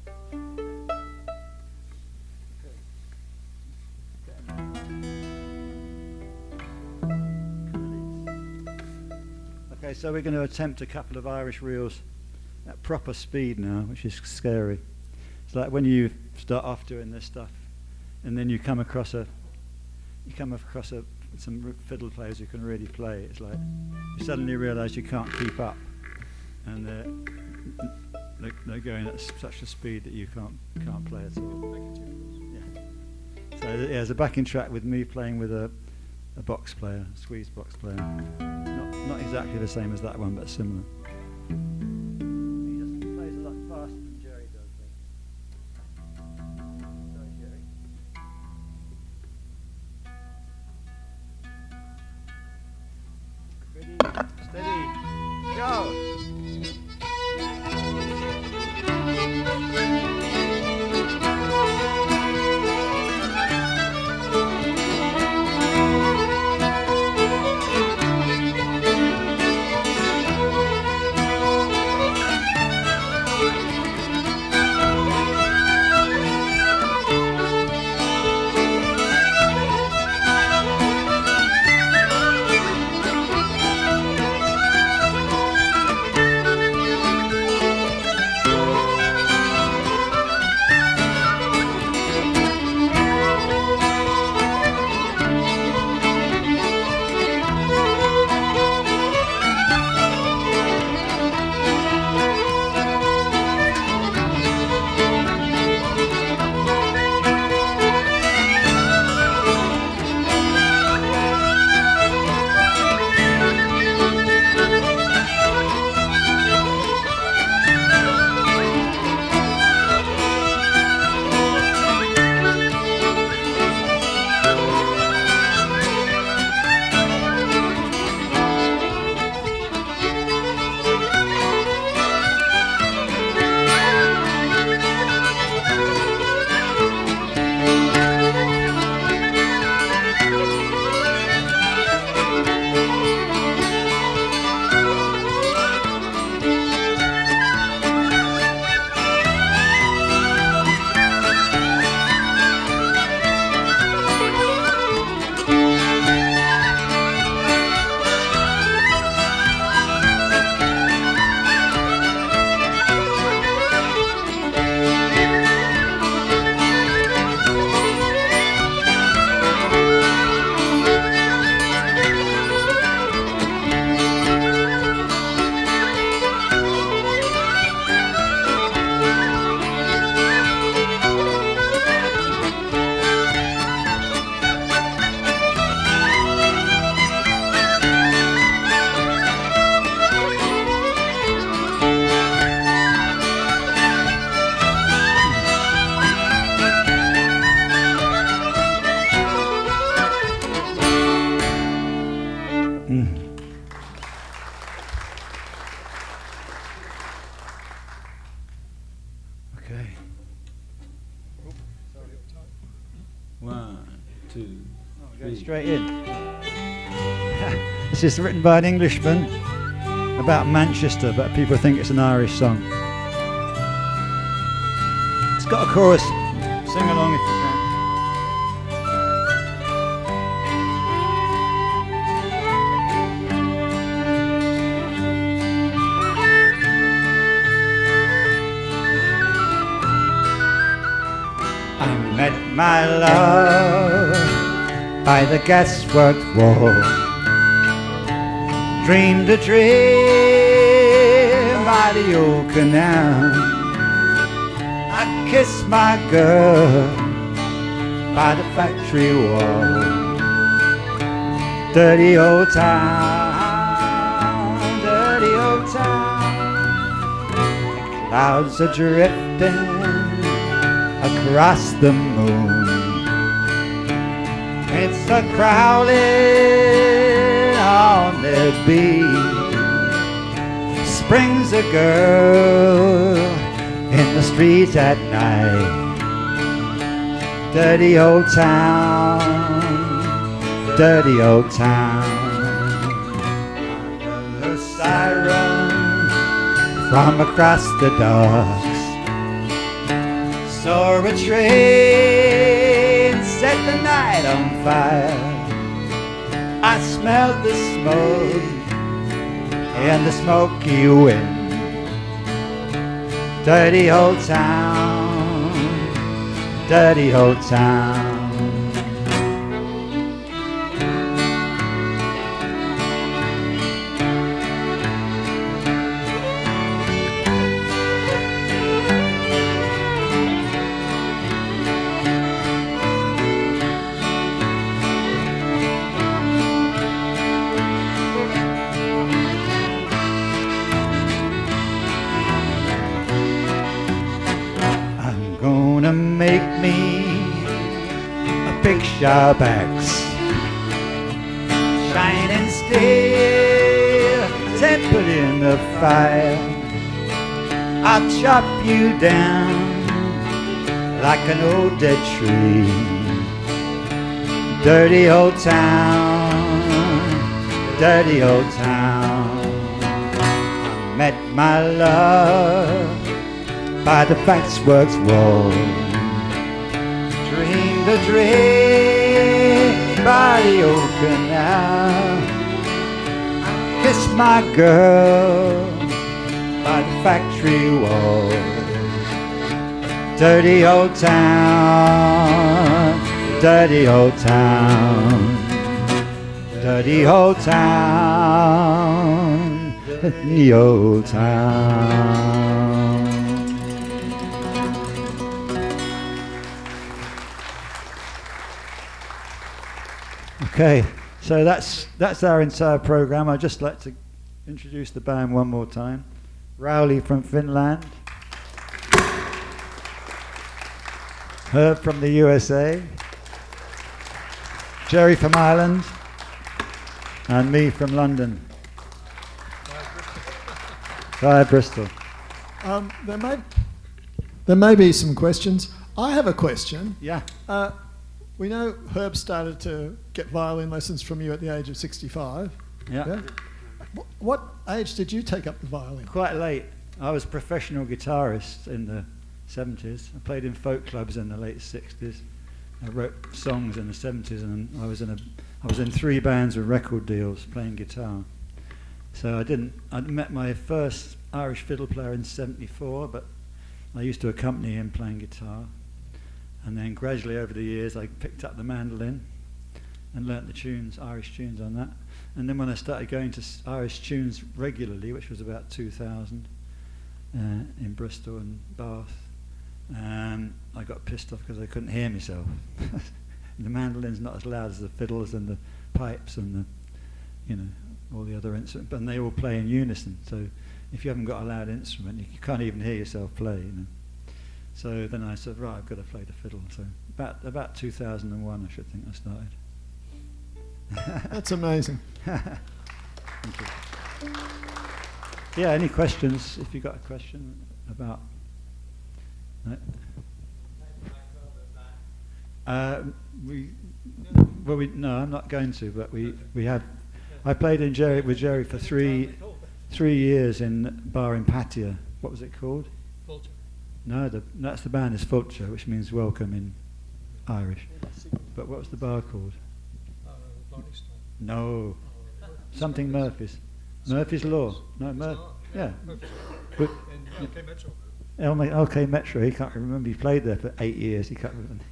Okay, so we're going to attempt a couple of Irish reels at proper speed now, which is scary. It's like when you start off doing this stuff, and then you come across some fiddle players who can really play. It's like you suddenly realise you can't keep up, and they're going at such a speed that you can't play at all. Yeah. So there's a backing track with me playing with a box player, a squeeze box player. Not exactly the same as that one, but similar. He just plays a lot faster than Gerry does. Sorry, Gerry. Ready, steady, go! 2, Going 3. straight in. This is written by an Englishman about Manchester, but people think it's an Irish song. It's got a chorus. Sing along if you can. I met my love by the gaswork wall, dreamed a dream by the old canal. I kissed my girl by the factory wall. Dirty old town, dirty old town. The clouds are drifting across the moon. It's a crowding on the beach. Spring's a girl in the streets at night. Dirty old town, dirty old town. The siren from across the docks. Saw a train set the night on fire. I smelled the smoke and the smoky wind. Dirty old town, dirty old town. Make me a picture box, shining steel, tempered in the fire. I'll chop you down like an old dead tree. Dirty old town, dirty old town. I met my love by the waxworks wall. Dreamed a dream by the old canal. I kissed my girl by the factory wall. Dirty old town, dirty old town, dirty old town, dirty old town. Okay, so that's our entire program. I'd just like to introduce the band one more time. Rauli from Finland, Herb from the USA, Gerry from Ireland, and me from London. Via Bristol. There may be some questions. I have a question. Yeah. We know Herb started to get violin lessons from you at the age of 65. Yeah. What age did you take up the violin? Quite late. I was a professional guitarist in the 70s. I played in folk clubs in the late 60s. I wrote songs in the 70s, and I was in 3 bands with record deals playing guitar. So I met my first Irish fiddle player in 74, but I used to accompany him playing guitar. And then gradually over the years I picked up the mandolin and learnt the tunes, Irish tunes on that. And then when I started going to Irish tunes regularly, which was about 2000, in Bristol and Bath, I got pissed off because I couldn't hear myself. The mandolin's not as loud as the fiddles and the pipes and all the other instruments, and they all play in unison. So if you haven't got a loud instrument, you can't even hear yourself play. So then I said, right, I've got to play the fiddle. So about 2001, I should think I started. That's amazing. Thank you. Yeah, any questions? If you've got a question about... No? No, I'm not going to. But we had. I played with Gerry for three years in a bar in Pattaya. What was it called? Vulture. No, that's the band is Vulture, which means welcome in Irish. But what was the bar called? No, something Murphy's. Murphy's Law. No, yeah. But in LK Metro. LK Metro. He can't remember. He played there for 8 years. He can't remember.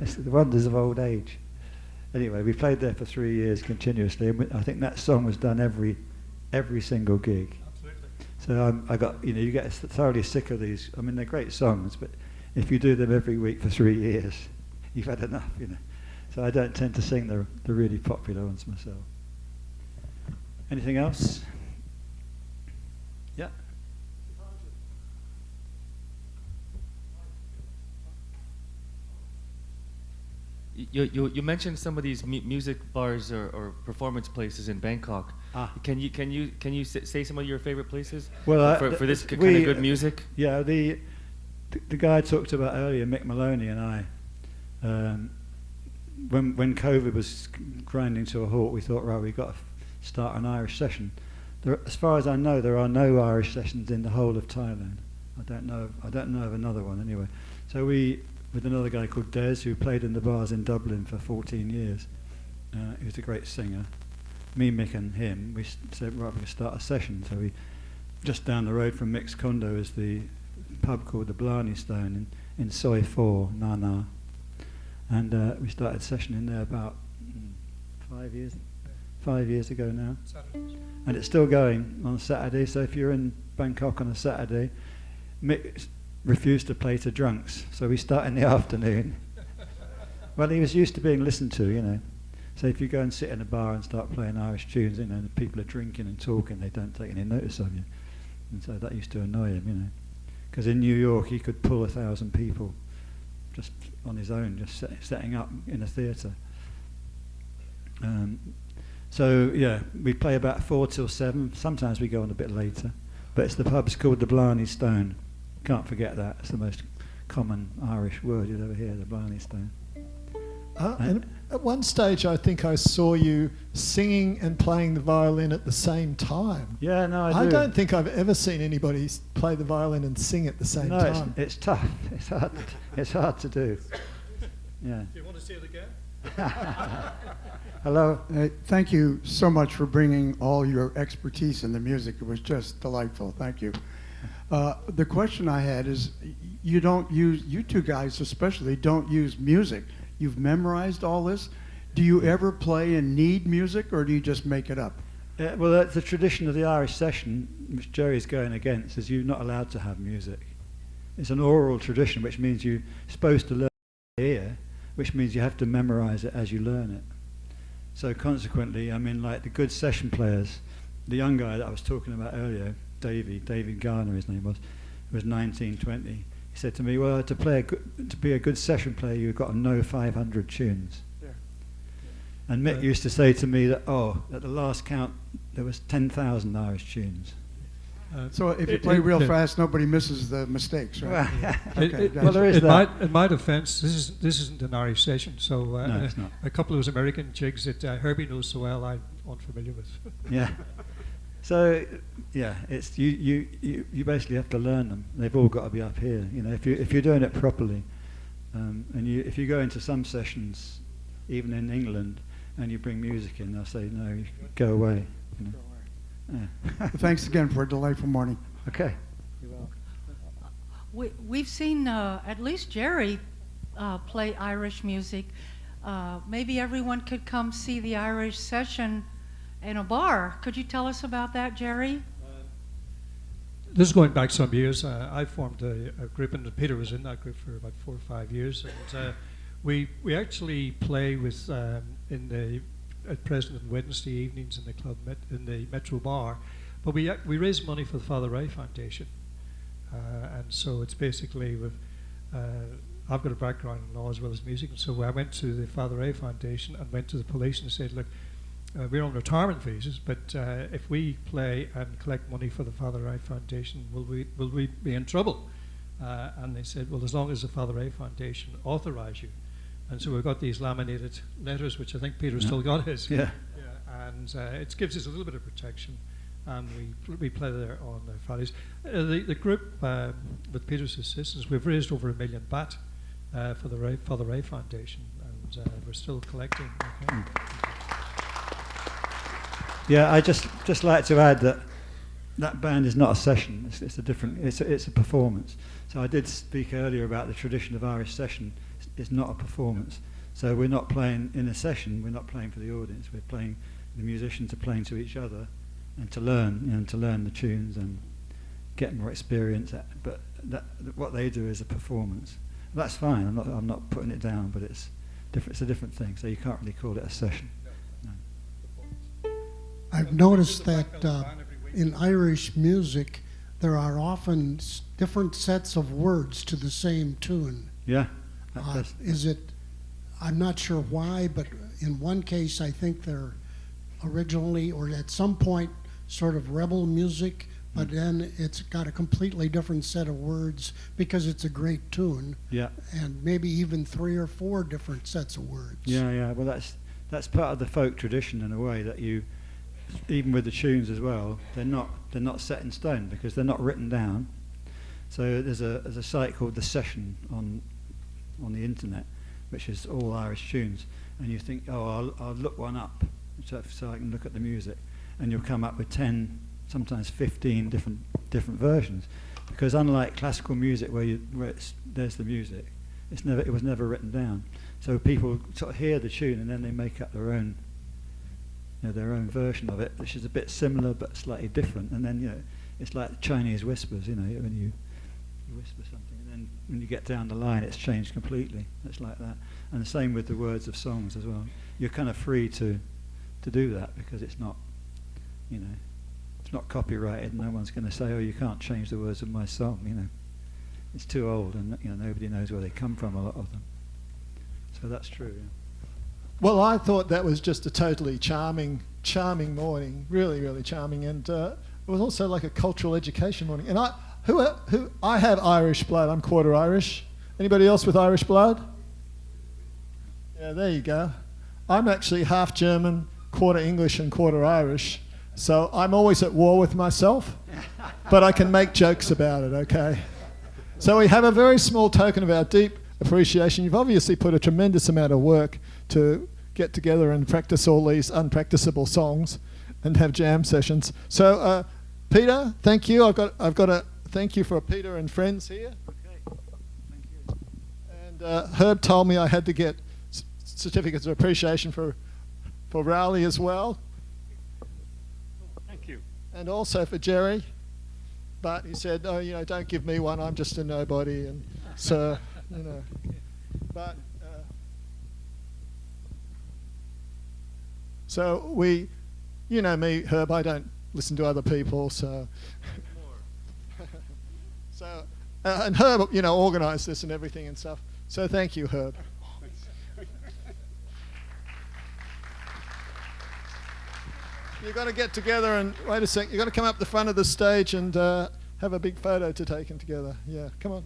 It's the wonders of old age. Anyway, we played there for 3 years continuously, and I think that song was done every single gig. Absolutely. So I got, you get thoroughly sick of these. I mean, they're great songs, but if you do them every week for 3 years, you've had enough, So I don't tend to sing the really popular ones myself. Anything else? Yeah. You mentioned some of these music bars or performance places in Bangkok. Can you say some of your favorite places? Well, for this kind of good music. Yeah, the guy I talked about earlier, Mick Maloney, and I. When COVID was grinding to a halt, we thought, right, we've got to start an Irish session. As far as I know, there are no Irish sessions in the whole of Thailand. I don't know of another one anyway. So we, with another guy called Des, who played in the bars in Dublin for 14 years. He was a great singer. Me, Mick and him, we said, right, we'll start a session. So we, just down the road from Mick's condo is the pub called the Blarney Stone in Soi 4, Nana. And we started a session in there about 5 years ago now. Saturdays. And it's still going on Saturday, so if you're in Bangkok on a Saturday, Mick refused to play to drunks, so we start in the afternoon. Well, he was used to being listened to, So if you go and sit in a bar and start playing Irish tunes, the people are drinking and talking, they don't take any notice of you. And so that used to annoy him, Because in New York, he could pull 1,000 people just on his own, just setting up in a theatre. So yeah, we play about 4 till 7. Sometimes we go on a bit later, but the pub's called the Blarney Stone. Can't forget that. It's the most common Irish word you'd ever hear, the Blarney Stone. And at one stage, I think I saw you singing and playing the violin at the same time. Yeah, no, I do. I don't think I've ever seen anybody play the violin and sing at the same time. No, it's tough. It's hard to do. Yeah. Do you want to see it again? Hello. Thank you so much for bringing all your expertise in the music. It was just delightful. Thank you. The question I had is, you two guys especially don't use music. You've memorized all this. Do you ever play and need music, or do you just make it up? Well, that's the tradition of the Irish session, which Gerry's going against, is you're not allowed to have music. It's an oral tradition, which means you're supposed to learn ear, which means you have to memorize it as you learn it. So consequently, I mean, like the good session players, the young guy that I was talking about earlier, David Garner, his name was, who was 19, 20. He said to me, well, to be a good session player, you've got to know 500 tunes. Yeah. And Mick used to say to me that, at the last count, there was 10,000 Irish tunes. So if you play real fast, nobody misses the mistakes, right? Well, there is that. In my defence, this isn't an Irish session, so No, it's not. a couple of those American jigs that Herbie knows so well, I'm unfamiliar with. Yeah. So, yeah, it's you basically have to learn them. They've all got to be up here. If you're doing it properly, and if you go into some sessions, even in England, and you bring music in, they'll say, no, you go away. Yeah. Thanks again for a delightful morning. Okay. We've seen at least Gerry play Irish music. Maybe everyone could come see the Irish session in a bar. Could you tell us about that, Gerry? This is going back some years. I formed a group, and Peter was in that group for about 4 or 5 years. And we actually play with at present on Wednesday evenings in the club in the Metro Bar, but we raise money for the Father Ray Foundation, and so it's basically I've got a background in law as well as music, and so I went to the Father Ray Foundation and went to the police and said, look, we're on retirement visas, but if we play and collect money for the Father Ray Foundation, will we be in trouble? And they said, well, as long as the Father Ray Foundation authorize you And so we've got these laminated letters, which I think Peter's still got his. Yeah. And it gives us a little bit of protection. And we play there on Fridays. The group, with Peter's assistance, we've raised over 1 million baht for the Father Ray Foundation, and we're still collecting. Okay. Yeah, I just like to add that band is not a session. It's a different. It's a performance. So I did speak earlier about the tradition of Irish session. It's not a performance. So we're not playing in a session. We're not playing for the audience. We're playing. The musicians are playing to each other, and to learn the tunes and get more experience. But what they do is a performance. That's fine. I'm not putting it down, but it's different. It's a different thing. So you can't really call it a session. No. I've noticed that in Irish music, there are often different sets of words to the same tune. Yeah. Is it? I'm not sure why, but in one case, I think they're originally or at some point sort of rebel music, but then it's got a completely different set of words because it's a great tune. Yeah. And maybe even 3 or 4 different sets of words. Yeah. Well, that's part of the folk tradition in a way that you, even with the tunes as well, they're not set in stone because they're not written down. So there's a site called The Session on the internet, which is all Irish tunes, and you think, oh, I'll look one up so I can look at the music, and you'll come up with 10, sometimes 15 different versions, because unlike classical music where there's the music, it was never written down. So people sort of hear the tune and then they make up their own version of it, which is a bit similar but slightly different. And then it's like Chinese whispers, when you whisper something, and then when you get down the line, it's changed completely. It's like that. And the same with the words of songs as well. You're kind of free to do that because it's not, it's not copyrighted. No one's going to say, oh, you can't change the words of my song. It's too old, and nobody knows where they come from. A lot of them. So that's true. Yeah. Well, I thought that was just a totally charming morning, really, really charming, and it was also like a cultural education morning. And I have Irish blood. I'm quarter Irish. Anybody else with Irish blood? Yeah, there you go. I'm actually half German, quarter English, and quarter Irish. So I'm always at war with myself, but I can make jokes about it. Okay. So we have a very small token of our deep appreciation. You've obviously put a tremendous amount of work to get together and practice all these unpracticable songs and have jam sessions. So Peter, thank you. I've got a thank you for Peter and friends here. Okay, thank you. And Herb told me I had to get certificates of appreciation for Rauli as well. Thank you. And also for Gerry. But he said, oh, don't give me one. I'm just a nobody. And so, But so we, me, Herb, I don't listen to other people. So, so and Herb, organised this and everything and stuff. So thank you, Herb. You've got to get together and wait a sec. You've got to come up the front of the stage and have a big photo to take together. Yeah, come on.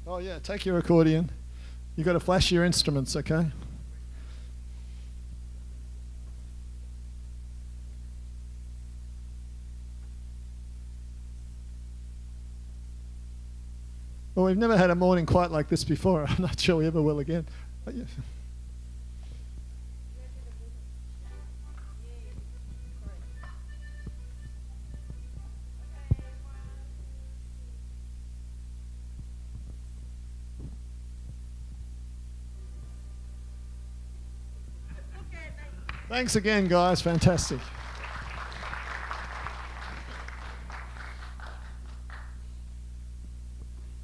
Oh yeah, take your accordion. You've got to flash your instruments, okay? Well, we've never had a morning quite like this before. I'm not sure we ever will again. But yeah. Thanks again, guys. Fantastic.